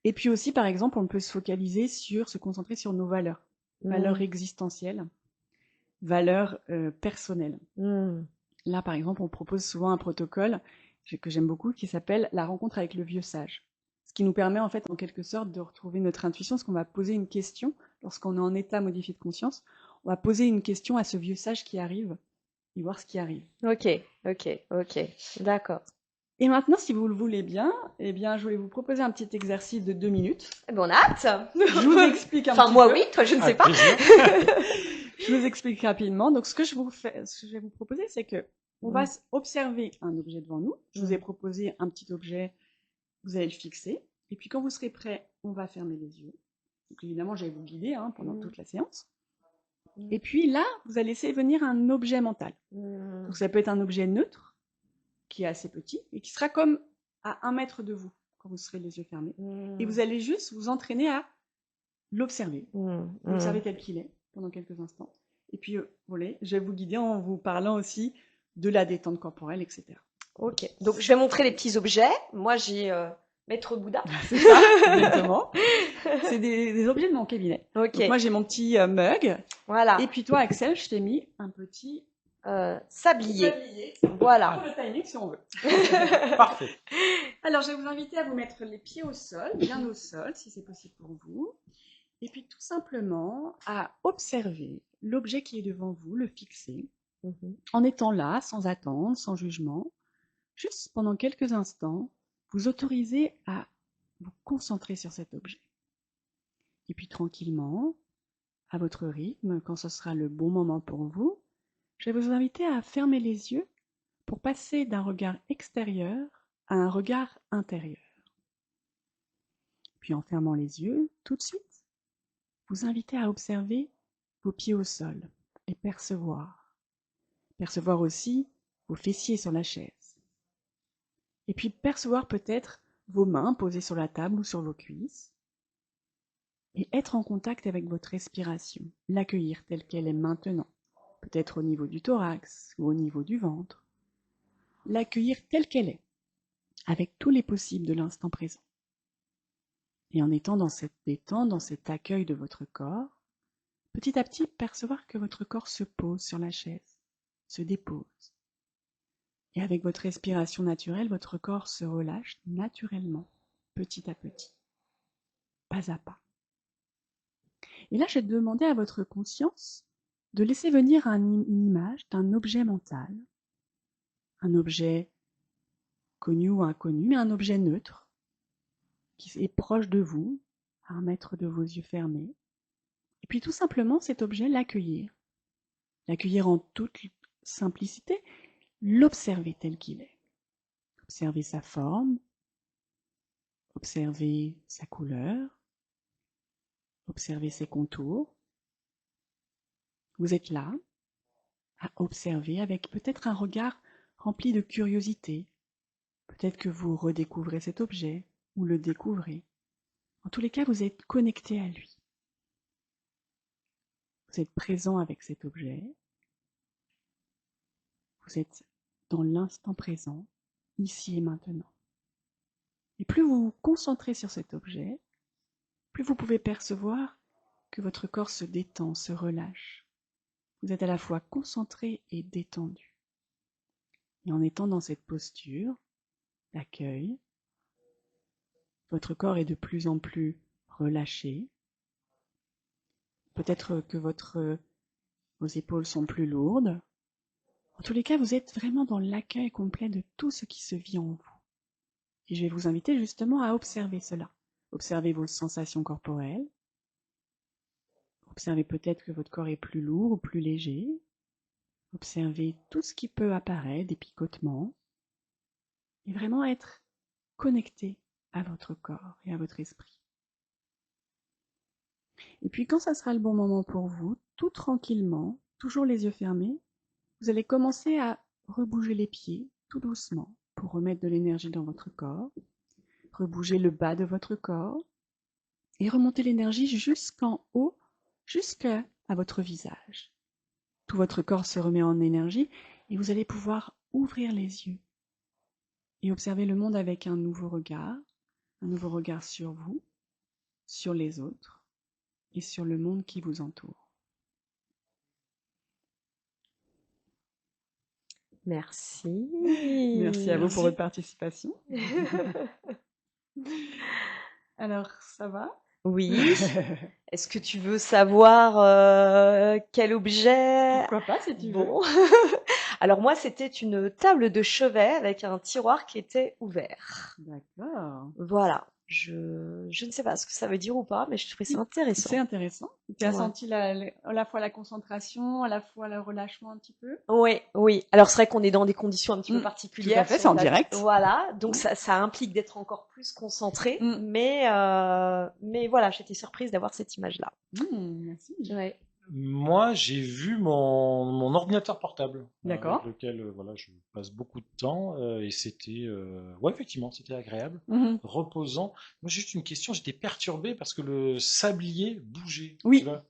Et puis aussi, par exemple, on peut se focaliser se concentrer sur nos valeurs. Valeurs existentielles, valeurs personnelles. Là, par exemple, on propose souvent un protocole que j'aime beaucoup, qui s'appelle la rencontre avec le vieux sage. Ce qui nous permet, en fait, en quelque sorte, de retrouver notre intuition, parce qu'on va poser une question, lorsqu'on est en état modifié de conscience, on va poser une question à ce vieux sage qui arrive, et voir ce qui arrive. Ok, d'accord. Et maintenant, si vous le voulez bien, eh bien, je voulais vous proposer un petit exercice de 2 minutes. On a hâte. Je vous explique un petit peu. Enfin, moi oui, toi je ne sais pas. Je vous explique rapidement. Donc, ce que je vais vous proposer, c'est que on va observer un objet devant nous. Je vous ai proposé un petit objet, vous allez le fixer. Et puis, quand vous serez prêt, on va fermer les yeux. Donc, évidemment, je vais vous guider pendant toute la séance. Et puis là, vous allez laisser venir un objet mental. Donc, ça peut être un objet neutre, qui est assez petit, et qui sera comme à 1 mètre de vous. quand vous serez les yeux fermés. Et vous allez juste vous entraîner à l'observer. L'observer tel qu'il est pendant quelques instants. Et puis, voilà, je vais vous guider en vous parlant aussi de la détente corporelle, etc. Ok, donc je vais montrer les petits objets. Moi, j'ai Maître Bouddha. C'est ça, exactement. C'est des objets de mon cabinet. Ok. Donc moi, j'ai mon petit mug. Voilà. Et puis toi, Axel, je t'ai mis un petit sablier. Voilà. Pour le timing, si on veut. Parfait. Alors, je vais vous inviter à vous mettre les pieds au sol, bien au sol, si c'est possible pour vous. Et puis, tout simplement, à observer l'objet qui est devant vous, le fixer, en étant là, sans attendre, sans jugement. Juste pendant quelques instants, vous autorisez à vous concentrer sur cet objet. Et puis, tranquillement, à votre rythme, quand ce sera le bon moment pour vous, je vais vous inviter à fermer les yeux pour passer d'un regard extérieur à un regard intérieur. Puis en fermant les yeux, tout de suite, vous invitez à observer vos pieds au sol et percevoir. Percevoir aussi vos fessiers sur la chaise. Et puis percevoir peut-être vos mains posées sur la table ou sur vos cuisses. Et être en contact avec votre respiration, l'accueillir telle qu'elle est maintenant. Peut-être au niveau du thorax ou au niveau du ventre. L'accueillir telle qu'elle est, avec tous les possibles de l'instant présent. Et en étant dans cette détente, dans cet accueil de votre corps, petit à petit percevoir que votre corps se pose sur la chaise, se dépose. Et avec votre respiration naturelle, votre corps se relâche naturellement, petit à petit, pas à pas. Et là, je vais demander à votre conscience de laisser venir une image d'un objet mental, un objet connu ou inconnu, mais un objet neutre, qui est proche de vous, à 1 mètre de vos yeux fermés. Et puis tout simplement, cet objet, l'accueillir en toute simplicité, l'observer tel qu'il est. Observer sa forme, observer sa couleur, observer ses contours. Vous êtes là, à observer avec peut-être un regard rempli de curiosité. Peut-être que vous redécouvrez cet objet ou le découvrez. En tous les cas, vous êtes connecté à lui. Vous êtes présent avec cet objet. Vous êtes dans l'instant présent, ici et maintenant. Et plus vous vous concentrez sur cet objet, plus vous pouvez percevoir que votre corps se détend, se relâche. Vous êtes à la fois concentré et détendu. Et en étant dans cette posture d'accueil, votre corps est de plus en plus relâché. Peut-être que vos épaules sont plus lourdes. En tous les cas, vous êtes vraiment dans l'accueil complet de tout ce qui se vit en vous. Et je vais vous inviter justement à observer cela. Observez vos sensations corporelles. Observez peut-être que votre corps est plus lourd ou plus léger. Observez tout ce qui peut apparaître, des picotements. Et vraiment être connecté à votre corps et à votre esprit. Et puis quand ça sera le bon moment pour vous, tout tranquillement, toujours les yeux fermés, vous allez commencer à rebouger les pieds tout doucement pour remettre de l'énergie dans votre corps, rebouger le bas de votre corps et remonter l'énergie jusqu'en haut, jusqu'à votre visage. Tout votre corps se remet en énergie et vous allez pouvoir ouvrir les yeux et observer le monde avec un nouveau regard sur vous, sur les autres et sur le monde qui vous entoure. Merci. Merci à vous pour votre participation. Alors, ça va? Oui. Est-ce que tu veux savoir quel objet? Pourquoi pas, si tu veux. Bon. Alors moi, c'était une table de chevet avec un tiroir qui était ouvert. D'accord. Voilà. Je ne sais pas ce que ça veut dire ou pas, mais je trouvais ça intéressant. C'est intéressant. Tu as senti à la fois la concentration, à la fois le relâchement un petit peu? Oui, oui. Alors c'est vrai qu'on est dans des conditions un petit peu particulières. Tout à fait, c'est en direct. Voilà, donc ça implique d'être encore plus concentré. Mais voilà, j'étais surprise d'avoir cette image-là. Merci. Ouais. Moi, j'ai vu mon ordinateur portable, D'accord. avec lequel voilà, je passe beaucoup de temps, et c'était, ouais, effectivement, c'était agréable, Mhm. reposant. Moi, juste une question, j'étais perturbé parce que le sablier bougeait, tu Oui, vois.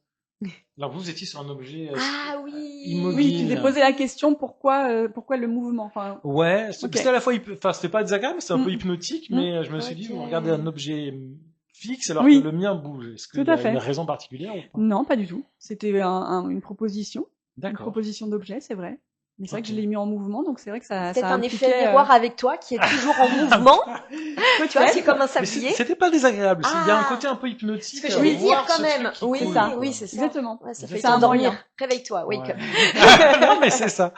Alors vous étiez sur un objet Ah oui. oui, tu t'es immobile. posé la question pourquoi le mouvement. Enfin, Ouais, ok. c'était à la fois, enfin, c'était pas désagréable, c'était un peu Mm, hypnotique, mm. mais je me suis dit, Ok. vous regardez un objet fixe alors que le Oui, mien bouge. Est-ce tout qu'il y à a une fait. raison particulière ou pas? Non, pas du tout. C'était une D'accord. proposition d'objet, c'est vrai. Mais c'est vrai que Ok. je l'ai mis en mouvement, donc c'est vrai que C'est ça peut-être un effet impliquait miroir avec toi qui est toujours en mouvement. Tu vois, c'est peut-être. comme un Mais sablier. c'était pas désagréable. Il y a un Ah, côté un peu ce que hypnotique à j'allais dire voir quand ce truc même. qui Oui, C'est coule, ça, oui, quoi. c'est ça. exactement. Ouais, ça fait C'est un Exactement. t'endormir. moyen. Réveille-toi, wake up. Ouais. Non, mais c'est ça.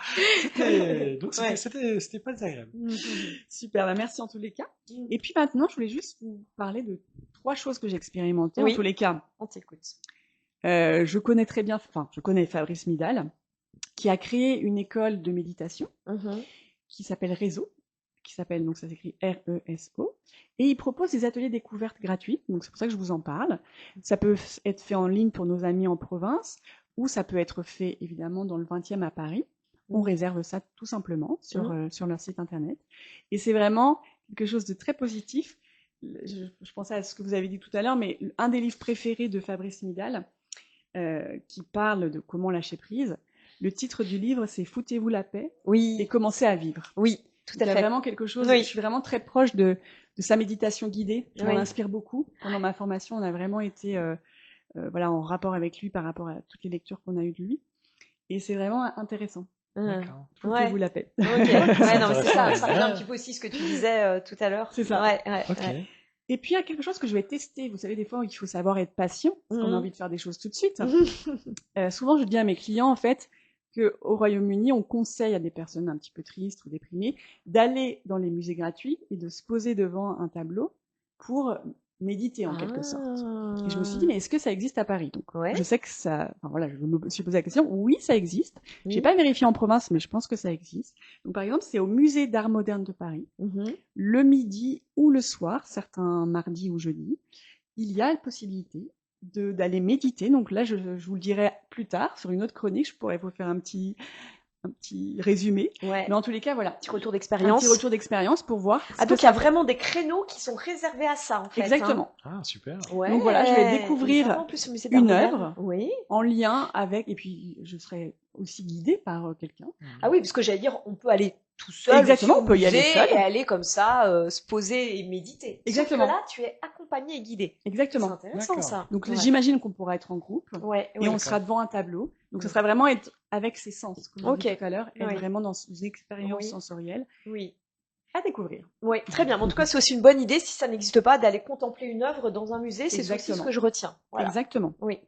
Donc Ouais. c'était pas désagréable. Super, bah merci en tous les cas. Mm. Et puis maintenant, je voulais juste vous parler de 3 choses que j'ai expérimentées. En tous Oui, les cas, on t'écoute. je connais Fabrice Midal, qui a créé une école de méditation Mhm. qui s'appelle Réseau, donc ça s'écrit R-E-S-O, et il propose des ateliers découvertes gratuits, donc c'est pour ça que je vous en parle. Ça peut être fait en ligne pour nos amis en province, ou ça peut être fait évidemment dans le 20e à Paris. On réserve ça tout simplement sur leur site internet. Et c'est vraiment quelque chose de très positif. Je pensais à ce que vous avez dit tout à l'heure, mais un des livres préférés de Fabrice Midal, qui parle de comment lâcher prise, le titre du livre, c'est Foutez-vous la paix et Oui, commencez à vivre. oui, tout Donc, à il y a fait. vraiment quelque chose, je Oui, suis vraiment très proche de sa méditation guidée, qui m'en oui. inspire beaucoup. Pendant ma formation, on a vraiment été voilà, en rapport avec lui par rapport à toutes les lectures qu'on a eues de lui. Et c'est vraiment intéressant. Mhm. D'accord. Ouais. Foutez-vous la paix. Ok. C'est Ouais, non, mais c'est intéressant. ça. Ça rejoint un Ouais. petit peu aussi ce que tu disais tout à l'heure. C'est ça. Ouais, ouais, Ok. ouais. Et puis, il y a quelque chose que je vais tester. Vous savez, des fois, il faut savoir être patient, parce qu'on a Mhm. envie de faire des choses tout de suite. Mhm. Souvent, je dis à mes clients, en fait, qu'au Royaume-Uni, on conseille à des personnes un petit peu tristes ou déprimées d'aller dans les musées gratuits et de se poser devant un tableau pour méditer en quelque sorte. Et je me suis dit, Ah. mais est-ce que ça existe à Paris? Donc, Ouais. je sais que ça, enfin voilà, je me suis posé la question. Oui, ça existe. J'ai Oui. pas vérifié en province, mais je pense que ça existe. Donc, par exemple, c'est au musée d'art moderne de Paris, Mhm. le midi ou le soir, certains mardis ou jeudis, il y a la possibilité d'aller méditer. Donc là, je vous le dirai plus tard sur une autre chronique. Je pourrais vous faire un petit résumé. Ouais. Mais en tous les cas, voilà, Petit retour un d'expérience. petit retour d'expérience pour voir ce Ah, que donc il y a ça fait. vraiment des créneaux qui sont réservés à ça, en fait. Exactement. Ah, super. Ouais. Donc voilà, je vais Il me découvrir semble en plus au musée d'art une moderne. œuvre Oui. en lien avec, et puis je serai aussi guidée par quelqu'un. Ah oui, parce que j'allais dire, on peut aller tout seul Exactement, aussi au on peut y aller musée seul. et aller comme ça, se poser et méditer. Exactement. Sauf que là, tu es accompagné et guidé. C'est Exactement. intéressant, D'accord. ça. Donc Ouais. j'imagine qu'on pourra être en groupe Ouais, et oui. on sera devant un tableau. Donc ce sera vraiment être avec ses sens, comme je Ok. disais tout à l'heure, être Oui. vraiment dans ces expériences Oui. sensorielles Oui. à découvrir. Oui, très bien. Mais en tout cas, c'est aussi une bonne idée, si ça n'existe pas, d'aller contempler une œuvre dans un musée. C'est aussi ce Exactement. que je retiens. Voilà. Exactement. Oui.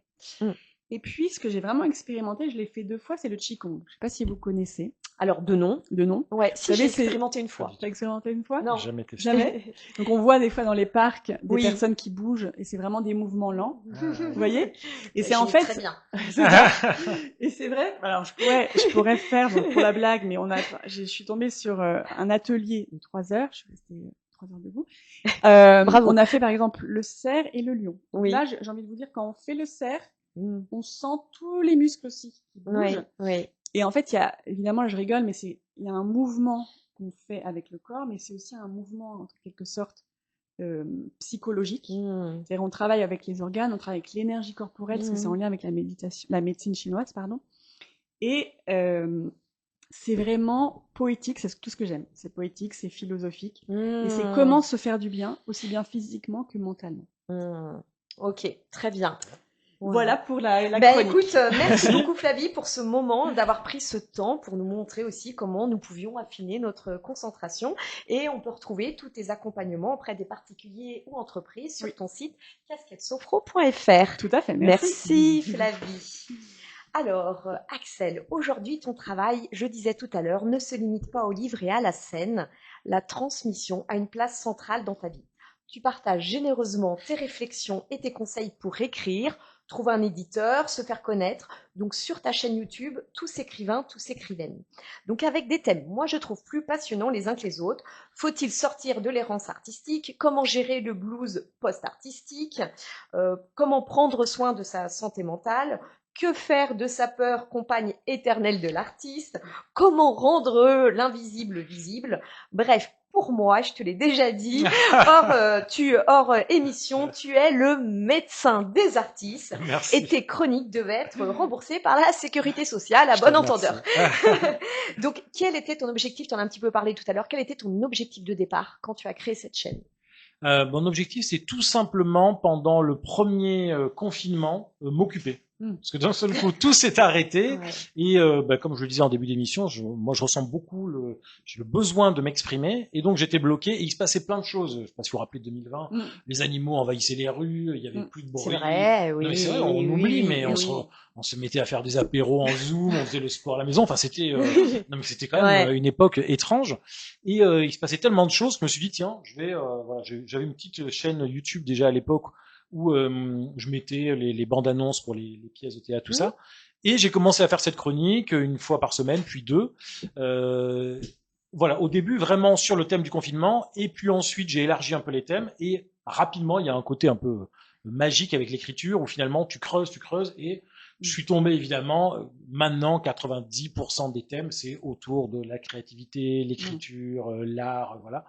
Et puis, ce que j'ai vraiment expérimenté, je l'ai fait 2 fois, c'est le Qigong. Je sais pas si vous connaissez Alors, de nom. de nom. Ouais, Vous si, savez, j'ai c'est... expérimenté une fois. Pas du T'as expérimenté une fois? Non. Jamais testé. Jamais. Donc, on voit des fois dans les parcs des Oui. personnes qui bougent et c'est vraiment des mouvements lents. Ah, ouais. Vous voyez? Et Ça c'est en chimie fait... très bien. c'est ça. Et c'est vrai. Alors, je pourrais faire, donc, pour la blague, mais je suis tombée sur un atelier de 3 heures. Je suis restée 3 heures debout. Bravo. On a fait, par exemple, le cerf et le lion. Oui. Là, j'ai envie de vous dire, quand on fait le cerf, on sent tous les muscles aussi qui bougent. Oui, oui. Et en fait, il y a, évidemment, là, je rigole, mais il y a un mouvement qu'on fait avec le corps, mais c'est aussi un mouvement, en quelque sorte, psychologique. C'est-à-dire, on travaille avec les organes, on travaille avec l'énergie corporelle, parce que c'est en lien avec la médecine chinoise, pardon. Et c'est vraiment poétique, c'est tout ce que j'aime. C'est poétique, c'est philosophique. Et c'est comment se faire du bien, aussi bien physiquement que mentalement. Ok, très bien. Voilà pour la Ben, chronique. écoute, merci beaucoup Flavie pour ce moment, d'avoir pris ce temps pour nous montrer aussi comment nous pouvions affiner notre concentration. Et on peut retrouver tous tes accompagnements auprès des particuliers ou entreprises sur ton site casquettesofro.fr. Tout à fait, merci. Merci Flavie. Alors, Axel, aujourd'hui, ton travail, je disais tout à l'heure, ne se limite pas au livre et à la scène. La transmission a une place centrale dans ta vie. Tu partages généreusement tes réflexions et tes conseils pour écrire, trouver un éditeur, se faire connaître. Donc, sur ta chaîne YouTube, tous écrivains, tous écrivaines. Donc, avec des thèmes, moi, je trouve plus passionnants les uns que les autres. Faut-il sortir de l'errance artistique? Comment gérer le blues post-artistique? Comment prendre soin de sa santé mentale? que faire de sa peur, compagne éternelle de l'artiste, comment rendre l'invisible visible. Bref, pour moi, je te l'ai déjà dit, hors émission, tu es le médecin des artistes. Merci. Et tes chroniques devaient être remboursées par la sécurité sociale, à bon entendeur. Donc, quel était ton objectif? Tu en as un petit peu parlé tout à l'heure. Quel était ton objectif de départ quand tu as créé cette chaîne? Mon objectif, c'est tout simplement, pendant le premier confinement, m'occuper. Parce que d'un seul coup, tout s'est arrêté. Ouais. Et comme je le disais en début d'émission, moi je ressens beaucoup j'ai le besoin de m'exprimer. Et donc j'étais bloqué et il se passait plein de choses. Je ne sais pas si vous vous rappelez de 2020. Les animaux envahissaient les rues, il y avait plus de bruit. C'est vrai, oui. Non, mais c'est vrai, on oublie, mais on se mettait à faire des apéros en Zoom, on faisait le sport à la maison. Enfin, c'était non mais c'était quand même une époque étrange. Et il se passait tellement de choses que je me suis dit tiens, j'avais une petite chaîne YouTube déjà à l'époque où je mettais les bandes annonces pour les pièces de théâtre, tout ça. Et j'ai commencé à faire cette chronique une fois par semaine, puis deux. Au début vraiment sur le thème du confinement, et puis ensuite j'ai élargi un peu les thèmes, et rapidement il y a un côté un peu magique avec l'écriture où finalement tu creuses et je suis tombé évidemment, maintenant 90% des thèmes c'est autour de la créativité, l'écriture, l'art, voilà.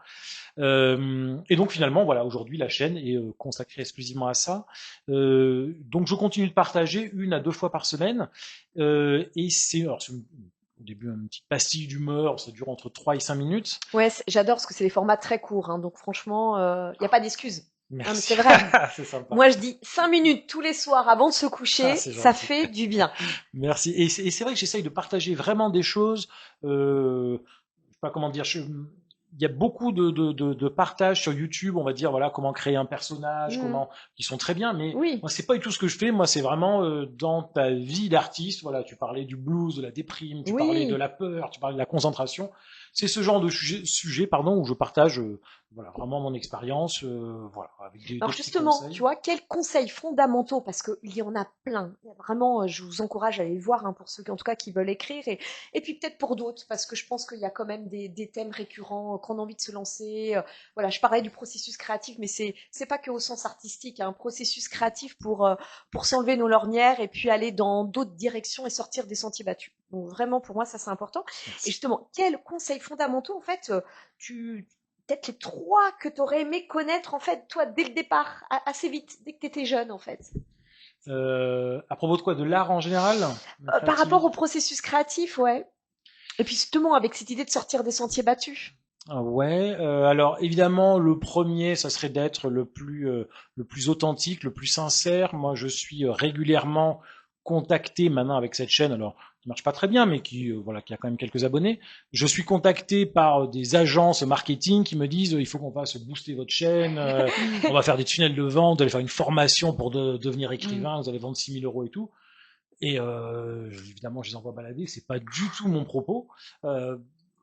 Et donc finalement voilà, aujourd'hui la chaîne est consacrée exclusivement à ça. Donc je continue de partager 1 à 2 fois par semaine, et c'est au début une petite pastille d'humeur, ça dure entre 3 et 5 minutes. Ouais, j'adore parce que c'est des formats très courts, hein, donc franchement il n'y a pas d'excuse. Merci. C'est vrai. C'est sympa. Moi, je dis 5 minutes tous les soirs avant de se coucher, ça fait du bien. Merci. Et c'est vrai que j'essaye de partager vraiment des choses. Je sais pas comment dire. Il y a beaucoup de partages sur YouTube. On va dire voilà comment créer un personnage, qui sont très bien. Mais moi, c'est pas du tout ce que je fais. Moi, c'est vraiment dans ta vie d'artiste. Voilà, tu parlais du blues, de la déprime, tu parlais de la peur, tu parlais de la concentration. C'est ce genre de sujet, où je partage vraiment mon expérience, avec Alors justement, tu vois, quels conseils fondamentaux, parce qu'il y en a plein. Vraiment, je vous encourage à aller voir, hein, pour ceux en tout cas qui veulent écrire, et puis peut-être pour d'autres, parce que je pense qu'il y a quand même des thèmes récurrents qu'on a envie de se lancer. Voilà, je parlais du processus créatif, mais c'est pas que au sens artistique, hein, un processus créatif pour s'enlever nos lorgnières et puis aller dans d'autres directions et sortir des sentiers battus. Donc vraiment, pour moi, ça c'est important. Merci. Et justement, quels conseils fondamentaux, en fait, peut-être les 3 que tu aurais aimé connaître, en fait, toi, dès le départ, assez vite, dès que tu étais jeune, en fait? À propos de quoi? De l'art en général? Par rapport au processus créatif, ouais. Et puis justement, avec cette idée de sortir des sentiers battus. Ouais, alors évidemment, le premier, ça serait d'être le plus authentique, le plus sincère. Moi, je suis régulièrement contacté maintenant avec cette chaîne, alors qui marche pas très bien, mais qui a quand même quelques abonnés. Je suis contacté par des agences marketing qui me disent il faut qu'on fasse booster votre chaîne, on va faire des tunnels de vente, vous allez faire une formation pour devenir écrivain, vous allez vendre 6 000 € et tout. Et évidemment, je les envoie balader, c'est pas du tout mon propos.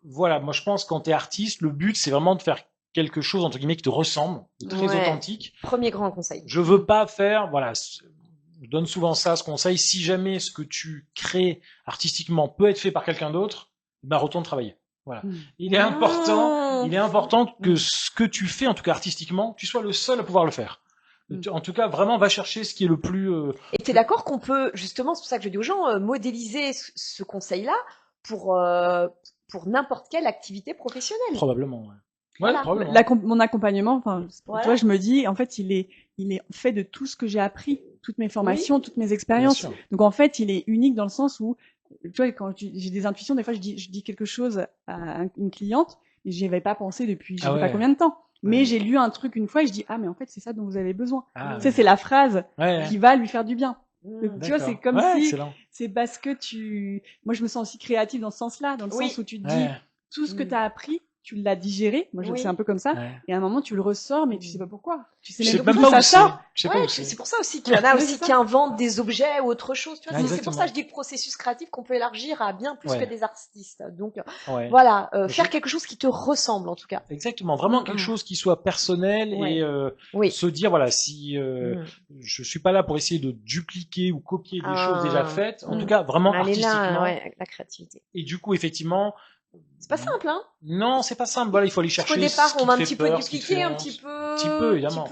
Voilà, moi je pense que quand t'es artiste, le but c'est vraiment de faire quelque chose entre guillemets qui te ressemble, de très authentique. Premier grand conseil. Je veux pas faire, je donne souvent ça, ce conseil, si jamais ce que tu crées artistiquement peut être fait par quelqu'un d'autre, retourne travailler. Voilà. Il est important que ce que tu fais, en tout cas artistiquement, tu sois le seul à pouvoir le faire. En tout cas, vraiment, va chercher ce qui est le plus... Et tu es d'accord qu'on peut, justement, c'est pour ça que je dis aux gens, modéliser ce conseil-là pour n'importe quelle activité professionnelle. Probablement, ouais. Voilà. Probablement. Mon accompagnement, tu vois, je me dis, en fait, il est fait de tout ce que j'ai appris, toutes mes formations, toutes mes expériences. Donc, en fait, il est unique dans le sens où, tu vois, quand j'ai des intuitions, des fois, je dis quelque chose à une cliente, et j'y avais pas pensé depuis je sais pas combien de temps. Mais j'ai lu un truc une fois et je dis ah mais en fait c'est ça dont vous avez besoin. C'est la phrase qui va lui faire du bien. Donc, tu vois, c'est comme si c'est parce que moi je me sens aussi créative dans ce sens-là, dans le sens où tu te dis tout ce que tu as appris, tu l'as digéré. Moi c'est un peu comme ça. Et à un moment tu le ressors mais tu sais pas pourquoi. Tu sais même pas où ça sort. C'est pour ça aussi qu'il y en a aussi qui inventent des objets ou autre chose. Tu vois, c'est pour ça que je dis le processus créatif qu'on peut élargir à bien plus que des artistes. Donc voilà, faire quelque chose qui te ressemble en tout cas. Exactement, vraiment quelque chose qui soit personnel et se dire voilà, si je suis pas là pour essayer de dupliquer ou copier des choses déjà faites, en tout cas vraiment artistiquement. La créativité. Et du coup effectivement, C'est pas simple, hein? Non, c'est pas simple. Voilà, il faut aller Parce qu'au chercher départ, ce qui on va te un fait petit peu peur, ce qui te fait dupliquer, un honte. petit peu, Un petit peu, évidemment.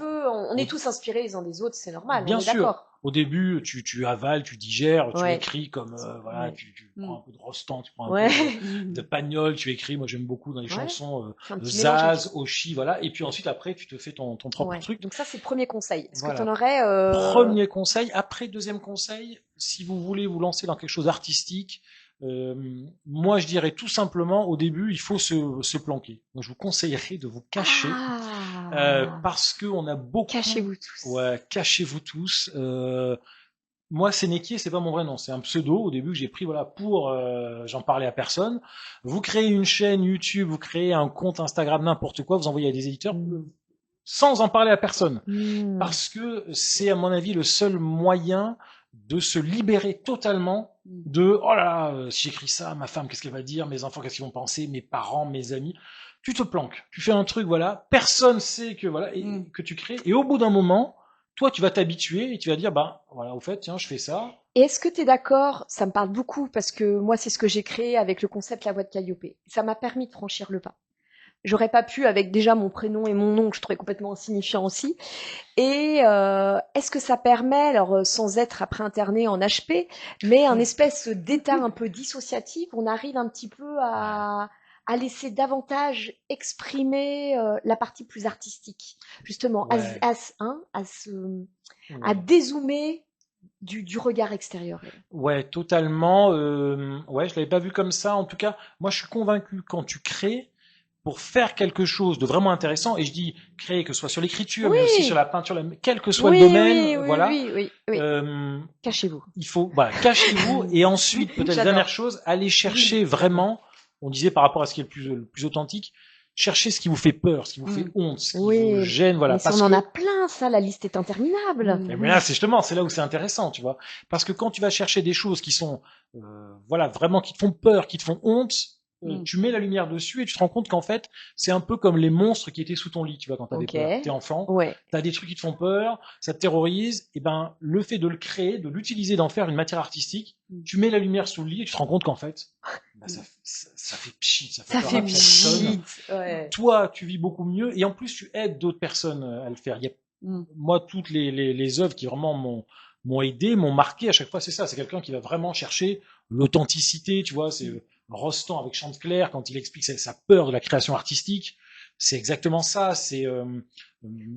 on est tous inspirés les uns des autres, c'est normal, Bien on est sûr. d'accord. Au début, tu avales, tu digères, tu Ouais. écris comme voilà, Ouais. tu prends un peu de Rostand, tu prends un Ouais. peu de Pagnol, tu écris. Moi, j'aime beaucoup dans les Ouais. chansons Fais un petit mélange avec Zaz, Oshi, voilà. Et puis ensuite, après, tu te fais ton propre Ouais. truc. Donc ça, c'est le premier conseil. Est-ce que Voilà. tu en aurais Premier conseil. Après, deuxième conseil, si vous voulez vous lancer dans quelque chose d'artistique, moi, je dirais tout simplement, au début, il faut se planquer. Moi, je vous conseillerais de vous cacher. Parce que on a beaucoup. Cachez-vous tous. Ouais, cachez-vous tous. Moi, Sénéquier, c'est pas mon vrai nom, c'est un pseudo. Au début, j'ai pris voilà pour, j'en parlais à personne. Vous créez une chaîne YouTube, vous créez un compte Instagram, n'importe quoi, vous envoyez à des éditeurs sans en parler à personne, parce que c'est à mon avis le seul moyen de se libérer totalement de oh là là, si j'écris ça, ma femme qu'est-ce qu'elle va dire, mes enfants qu'est-ce qu'ils vont penser, mes parents, mes amis. Tu te planques, tu fais un truc voilà, personne sait que voilà et, que tu crées, et au bout d'un moment, toi tu vas t'habituer et tu vas dire bah voilà au fait tiens je fais ça. Et est-ce que tu es d'accord? Ça me parle beaucoup parce que moi c'est ce que j'ai créé avec le concept La Voix de Calliope. Ça m'a permis de franchir le pas. J'aurais pas pu avec déjà mon prénom et mon nom que je trouvais complètement insignifiant aussi. Et est-ce que ça permet, alors sans être après interné en HP, mais un espèce d'état un peu dissociatif, on arrive un petit peu à laisser davantage exprimer la partie plus artistique, justement, Ouais. à dézoomer du regard extérieur. Ouais, totalement. Ouais, je l'avais pas vu comme ça. En tout cas, moi, je suis convaincu quand tu crées pour faire quelque chose de vraiment intéressant, et je dis créer que ce soit sur l'écriture, mais aussi sur la peinture, quel que soit le domaine, voilà. Oui. Cachez-vous. Il faut, voilà, cachez-vous, et ensuite, peut-être dernière chose, allez chercher vraiment. On disait par rapport à ce qui est le plus authentique. Cherchez ce qui vous fait peur, ce qui vous fait honte, ce qui vous gêne, voilà. Mais ça, on en a plein, ça, la liste est interminable. Mais là, c'est justement, c'est là où c'est intéressant, tu vois. Parce que quand tu vas chercher des choses qui sont, voilà, vraiment qui te font peur, qui te font honte, tu mets la lumière dessus et tu te rends compte qu'en fait, c'est un peu comme les monstres qui étaient sous ton lit, tu vois, quand t'as des peurs. T'es enfant, t'as des trucs qui te font peur, ça te terrorise, et ben, le fait de le créer, de l'utiliser, d'en faire une matière artistique, tu mets la lumière sous le lit et tu te rends compte qu'en fait, bah, ça fait pchit, ça fait pchit. Ouais. Toi, tu vis beaucoup mieux, et en plus, tu aides d'autres personnes à le faire. Il y a moi, toutes les œuvres qui vraiment m'ont aidé, m'ont marqué à chaque fois, c'est ça. C'est quelqu'un qui va vraiment chercher l'authenticité, tu vois. C'est Rostand avec Chantecler quand il explique sa peur de la création artistique. C'est exactement ça. C'est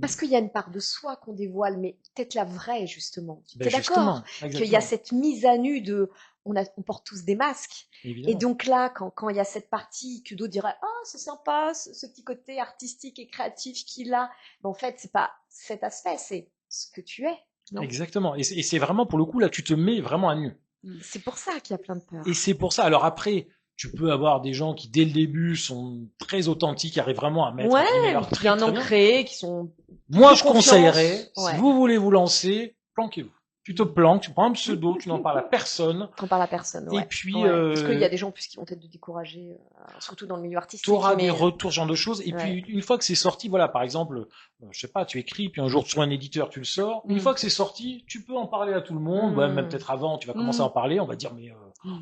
parce qu'il y a une part de soi qu'on dévoile, mais peut-être la vraie justement. Tu es d'accord qu'il y a cette mise à nu de on porte tous des masques. Évidemment. Et donc là, quand il y a cette partie que d'autres diraient ah c'est sympa, ce petit côté artistique et créatif qu'il a, mais en fait c'est pas cet aspect, c'est ce que tu es. Non exactement. Et c'est vraiment pour le coup là, tu te mets vraiment à nu. C'est pour ça qu'il y a plein de peurs. Et c'est pour ça. Alors après, tu peux avoir des gens qui dès le début sont très authentiques, qui arrivent vraiment à mettre leur truc bien ancrés, qui sont. Moi, je conseillerais, si vous voulez vous lancer, planquez-vous. Tu te planques, tu prends un pseudo, tu n'en parles à personne. Tu n'en parles à personne, ouais. Et puis, parce qu'il y a des gens en plus qui vont peut-être te décourager, surtout dans le milieu artistique. Tu auras des retours, ce genre de choses. Et puis, une fois que c'est sorti, voilà, par exemple, je sais pas, tu écris, puis un jour tu trouves un éditeur, tu le sors. Une fois que c'est sorti, tu peux en parler à tout le monde. Ouais, même peut-être avant, tu vas commencer à en parler. On va dire, mais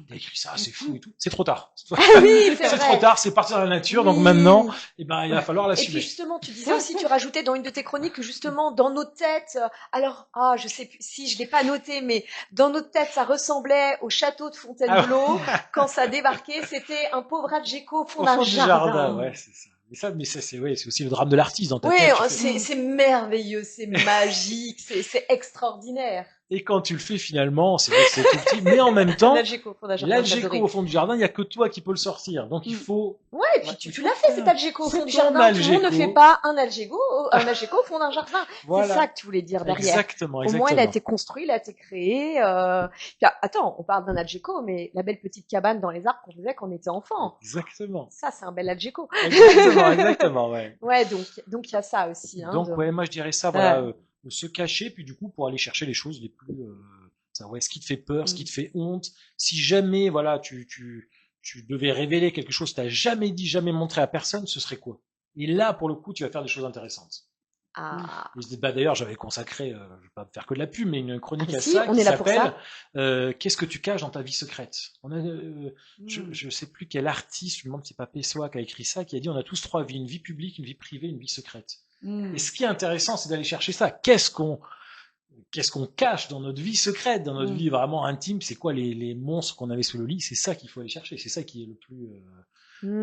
t'as écrit ça, c'est fou et tout. C'est trop tard. Oui, c'est trop tard, c'est parti dans la nature. Donc maintenant, eh ben, il va falloir l'assumer. Et puis justement, tu disais aussi, tu rajoutais dans une de tes chroniques que justement, dans nos têtes, alors, je sais plus si je l'ai pas noté, mais dans notre tête, ça ressemblait au château de Fontainebleau. Quand ça débarquait, c'était un pauvre Adgeco au fond d'un jardin. Ouais, c'est ça. Mais ça, c'est aussi le drame de l'artiste dans ta tête. Oui, c'est merveilleux, c'est magique, c'est extraordinaire. Et quand tu le fais finalement, c'est vrai que c'est tout petit, mais en même temps, l'Adgeco au fond du jardin, il y a que toi qui peux le sortir. Donc il faut. Ouais, et puis tu l'as fait cet Adgeco au fond du jardin. Tout le monde ne fait pas un Adgeco au fond d'un jardin. Voilà. C'est ça que tu voulais dire derrière. Exactement. Au moins, il a été construit, il a été créé. Puis, attends, on parle d'un Adgeco, mais la belle petite cabane dans les arbres qu'on faisait quand on était enfant. Exactement. Ça, c'est un bel Adgeco. Exactement, ouais. Ouais, donc il y a ça aussi. Hein, donc ouais, moi je dirais ça, voilà. Se cacher, puis du coup pour aller chercher les choses les plus ce qui te fait peur, ce qui te fait honte. Si jamais voilà tu devais révéler quelque chose que t'as jamais dit, jamais montré à personne, ce serait quoi? Et là pour le coup tu vas faire des choses intéressantes. Ah. D'ailleurs, j'avais consacré, je vais pas faire que de la pub, mais une chronique à si, ça on qui est là pour s'appelle ça. Qu'est-ce que tu caches dans ta vie secrète? Je sais plus quel artiste, je me demande si c'est pas Pessoa qui a écrit ça, qui a dit on a tous trois vies, une vie publique, une vie privée, une vie secrète. Et ce qui est intéressant, c'est d'aller chercher ça. Qu'est-ce qu'on cache dans notre vie secrète, dans notre vie vraiment intime? C'est quoi les monstres qu'on avait sous le lit? C'est ça qu'il faut aller chercher. C'est ça qui est le plus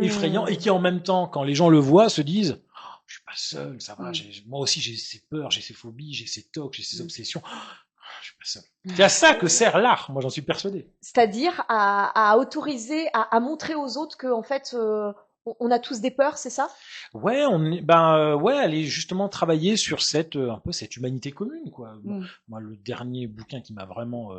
effrayant et qui en même temps, quand les gens le voient, se disent je suis pas seul, ça va. Moi aussi, j'ai ces peurs, j'ai ces phobies, j'ai ces tocs, j'ai ces obsessions. Je suis pas seul. C'est à ça que sert l'art. Moi, j'en suis persuadé. C'est-à-dire à autoriser, à montrer aux autres que en fait, on a tous des peurs, c'est ça? Ouais, aller justement travailler sur un peu cette humanité commune, quoi. Moi, le dernier bouquin qui m'a vraiment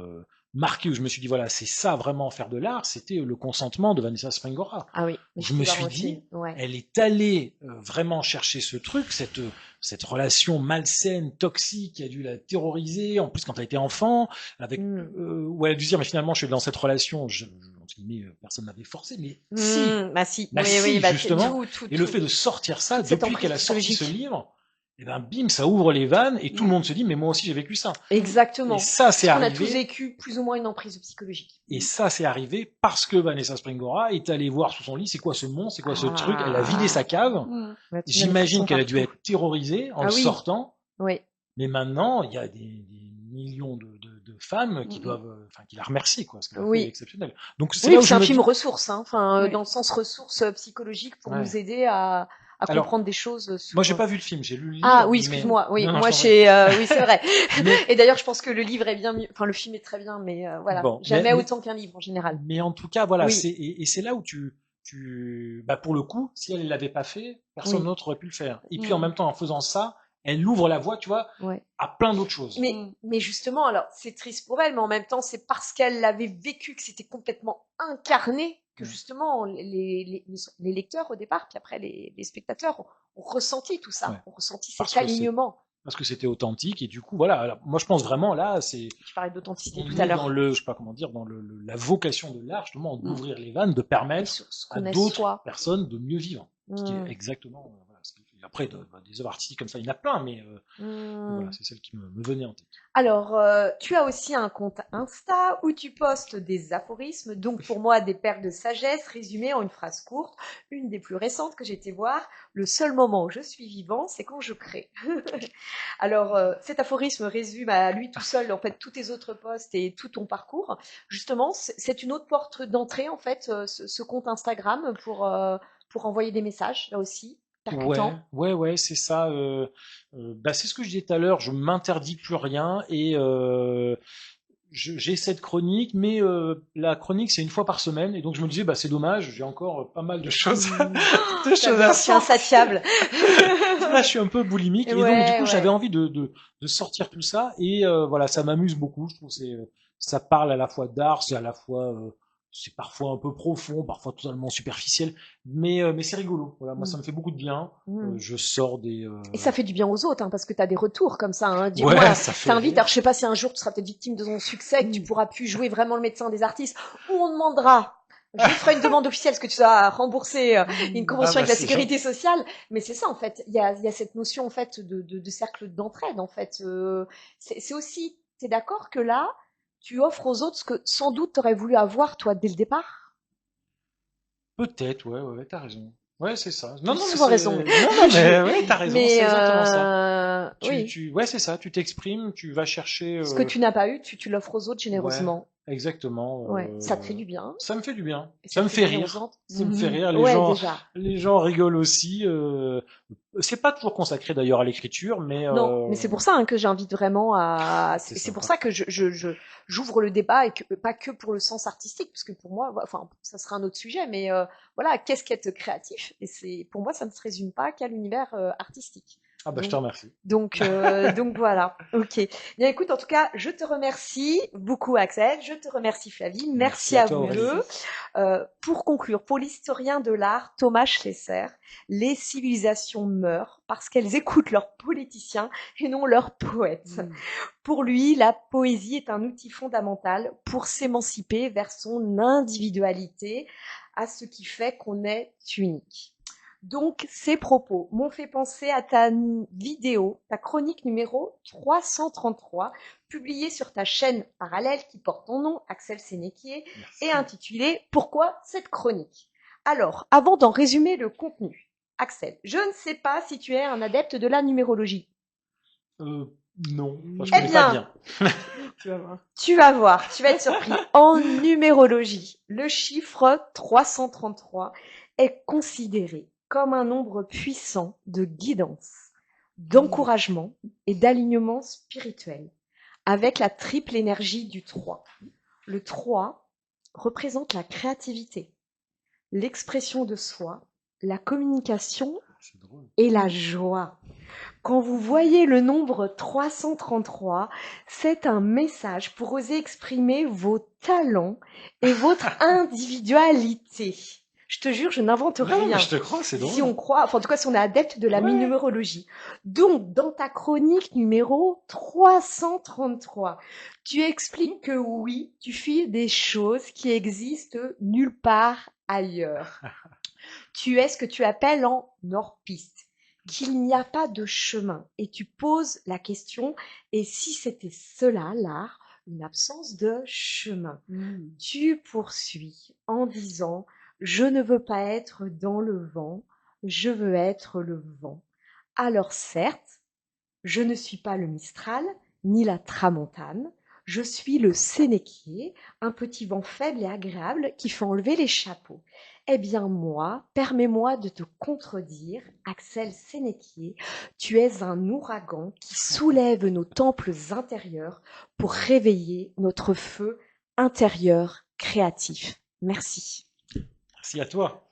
marqué, où je me suis dit voilà, c'est ça vraiment faire de l'art, c'était Le Consentement de Vanessa Springora. Ah oui. Je me suis dit, elle est allée vraiment chercher ce truc, cette relation malsaine, toxique, qui a dû la terroriser. En plus, quand elle était enfant, où elle a dû dire mais finalement, je suis dans cette relation. Entre guillemets, personne n'avait forcé, mais si, justement. Et le fait de sortir ça depuis qu'elle a sorti ce livre. Et ben bim, ça ouvre les vannes et tout le monde se dit mais moi aussi j'ai vécu ça. Exactement. Et ça c'est arrivé. On a tous vécu plus ou moins une emprise psychologique. Et ça c'est arrivé parce que Vanessa Springora est allée voir sous son lit c'est quoi ce monstre, c'est quoi ce truc. Elle a vidé sa cave. J'imagine qu'elle a dû être terrorisée en sortant. Oui. Mais maintenant il y a des millions de femmes qui doivent, qui la remercient quoi, parce qu'elle a fait exceptionnel. Donc c'est un film ressource, hein. Enfin dans le sens ressource psychologique pour nous aider à comprendre des choses. Moi, j'ai pas vu le film, j'ai lu le livre. Ah oui, excuse-moi. Oui, moi, oui, c'est vrai. Et d'ailleurs, je pense que le livre est bien mieux. Enfin, le film est très bien, mais voilà, jamais autant qu'un livre en général. Mais en tout cas, voilà, c'est là où pour le coup, si elle l'avait pas fait, personne d'autre aurait pu le faire. Et puis en même temps, en faisant ça, elle ouvre la voie, tu vois, à plein d'autres choses. Mais justement, alors c'est triste pour elle, mais en même temps, c'est parce qu'elle l'avait vécu, que c'était complètement incarné, que justement les lecteurs au départ, puis après les spectateurs ont ressenti tout ça, ont ressenti cet alignement. Parce que c'était authentique et du coup voilà. Alors, moi je pense vraiment là, c'est. Tu parlais d'authenticité tout à l'heure. Dans je sais pas comment dire, dans la vocation de l'art justement, d'ouvrir les vannes, de permettre à d'autres personnes de mieux vivre. Ce qui est exactement. Après, des œuvres artistiques comme ça, il y en a plein, mais voilà, c'est celle qui me venait en tête. Alors, tu as aussi un compte Insta où tu postes des aphorismes, donc pour moi des perles de sagesse résumées en une phrase courte. Une des plus récentes que j'ai été voir, le seul moment où je suis vivant, c'est quand je crée. Alors, cet aphorisme résume à lui tout seul en fait tous tes autres posts et tout ton parcours. Justement, c'est une autre porte d'entrée en fait, ce compte Instagram pour envoyer des messages là aussi. Ouais, c'est ça. C'est ce que je disais tout à l'heure. Je m'interdis plus rien et j'ai cette chronique, mais la chronique c'est une fois par semaine et donc je me disais c'est dommage, j'ai encore pas mal de choses, à sortir. Insatiable. Là, je suis un peu boulimique et donc du coup j'avais envie de sortir tout ça et voilà, ça m'amuse beaucoup. Je trouve ça parle à la fois d'art, c'est à la fois c'est parfois un peu profond, parfois totalement superficiel, mais c'est rigolo. Voilà, moi ça me fait beaucoup de bien. Je sors des. Et ça fait du bien aux autres, hein, parce que tu as des retours comme ça. Hein. Moi, ça t'invite. Alors je sais pas si un jour tu seras peut-être victime de son succès, que tu pourras plus jouer vraiment le médecin des artistes, ou on demandera. Je ferai une demande officielle, parce que tu dois rembourser une convention avec la sécurité sociale. Mais c'est ça en fait. Il y a cette notion en fait de cercle d'entraide en fait. C'est aussi. T'es d'accord que là, tu offres aux autres ce que sans doute t'aurais voulu avoir toi dès le départ? Peut-être, ouais, t'as raison. Ouais, c'est ça. Non, souvent raison. Non, mais ouais, t'as raison, c'est exactement ça. Oui. C'est ça, tu t'exprimes, tu vas chercher. Ce que tu n'as pas eu, tu l'offres aux autres généreusement. Ouais, exactement. Ça te fait du bien. Ça me fait du bien. Ça me fait rire. Ça me fait rire. Les gens rigolent aussi. C'est pas toujours consacré d'ailleurs à l'écriture, mais non, mais c'est pour ça que j'invite vraiment à. C'est pour ça que j'ouvre le débat et que pas que pour le sens artistique, parce que pour moi, enfin, ça sera un autre sujet, mais voilà, qu'est-ce qu'être créatif? Et pour moi, ça ne se résume pas qu'à l'univers artistique. Ah bah je te remercie. Donc voilà, ok. Bien écoute, en tout cas, je te remercie beaucoup Axel, je te remercie Flavie, merci à vous deux. Pour conclure, pour l'historien de l'art Thomas Schlesser, les civilisations meurent parce qu'elles écoutent leurs politiciens et non leurs poètes. Pour lui, la poésie est un outil fondamental pour s'émanciper vers son individualité, à ce qui fait qu'on est unique. Donc, ces propos m'ont fait penser à ta vidéo, ta chronique numéro 333, publiée sur ta chaîne parallèle qui porte ton nom, Axel Sénéquier, et intitulée « Pourquoi cette chronique ?» Alors, avant d'en résumer le contenu, Axel, je ne sais pas si tu es un adepte de la numérologie. Non, je connais pas bien. Tu vas voir. Tu vas voir, tu vas être surpris. En numérologie, le chiffre 333 est considéré comme un nombre puissant de guidance, d'encouragement et d'alignement spirituel, avec la triple énergie du 3. Le 3 représente la créativité, l'expression de soi, la communication et la joie. Quand vous voyez le nombre 333, c'est un message pour oser exprimer vos talents et votre individualité. Je te jure, je n'invente rien. Je te crois, c'est drôle. Si on croit, enfin, en tout cas, si on est adepte de la numérologie. Donc, dans ta chronique numéro 333, tu expliques que oui, tu fais des choses qui existent nulle part ailleurs. Tu es ce que tu appelles en hors-piste, qu'il n'y a pas de chemin. Et tu poses la question, et si c'était cela, l'art, une absence de chemin? Tu poursuis en disant, je ne veux pas être dans le vent, je veux être le vent. Alors certes, je ne suis pas le Mistral, ni la Tramontane, je suis le Sénéquier, un petit vent faible et agréable qui fait enlever les chapeaux. Eh bien moi, permets-moi de te contredire, Axel Sénéquier, tu es un ouragan qui soulève nos temples intérieurs pour réveiller notre feu intérieur créatif. Merci. Merci à toi.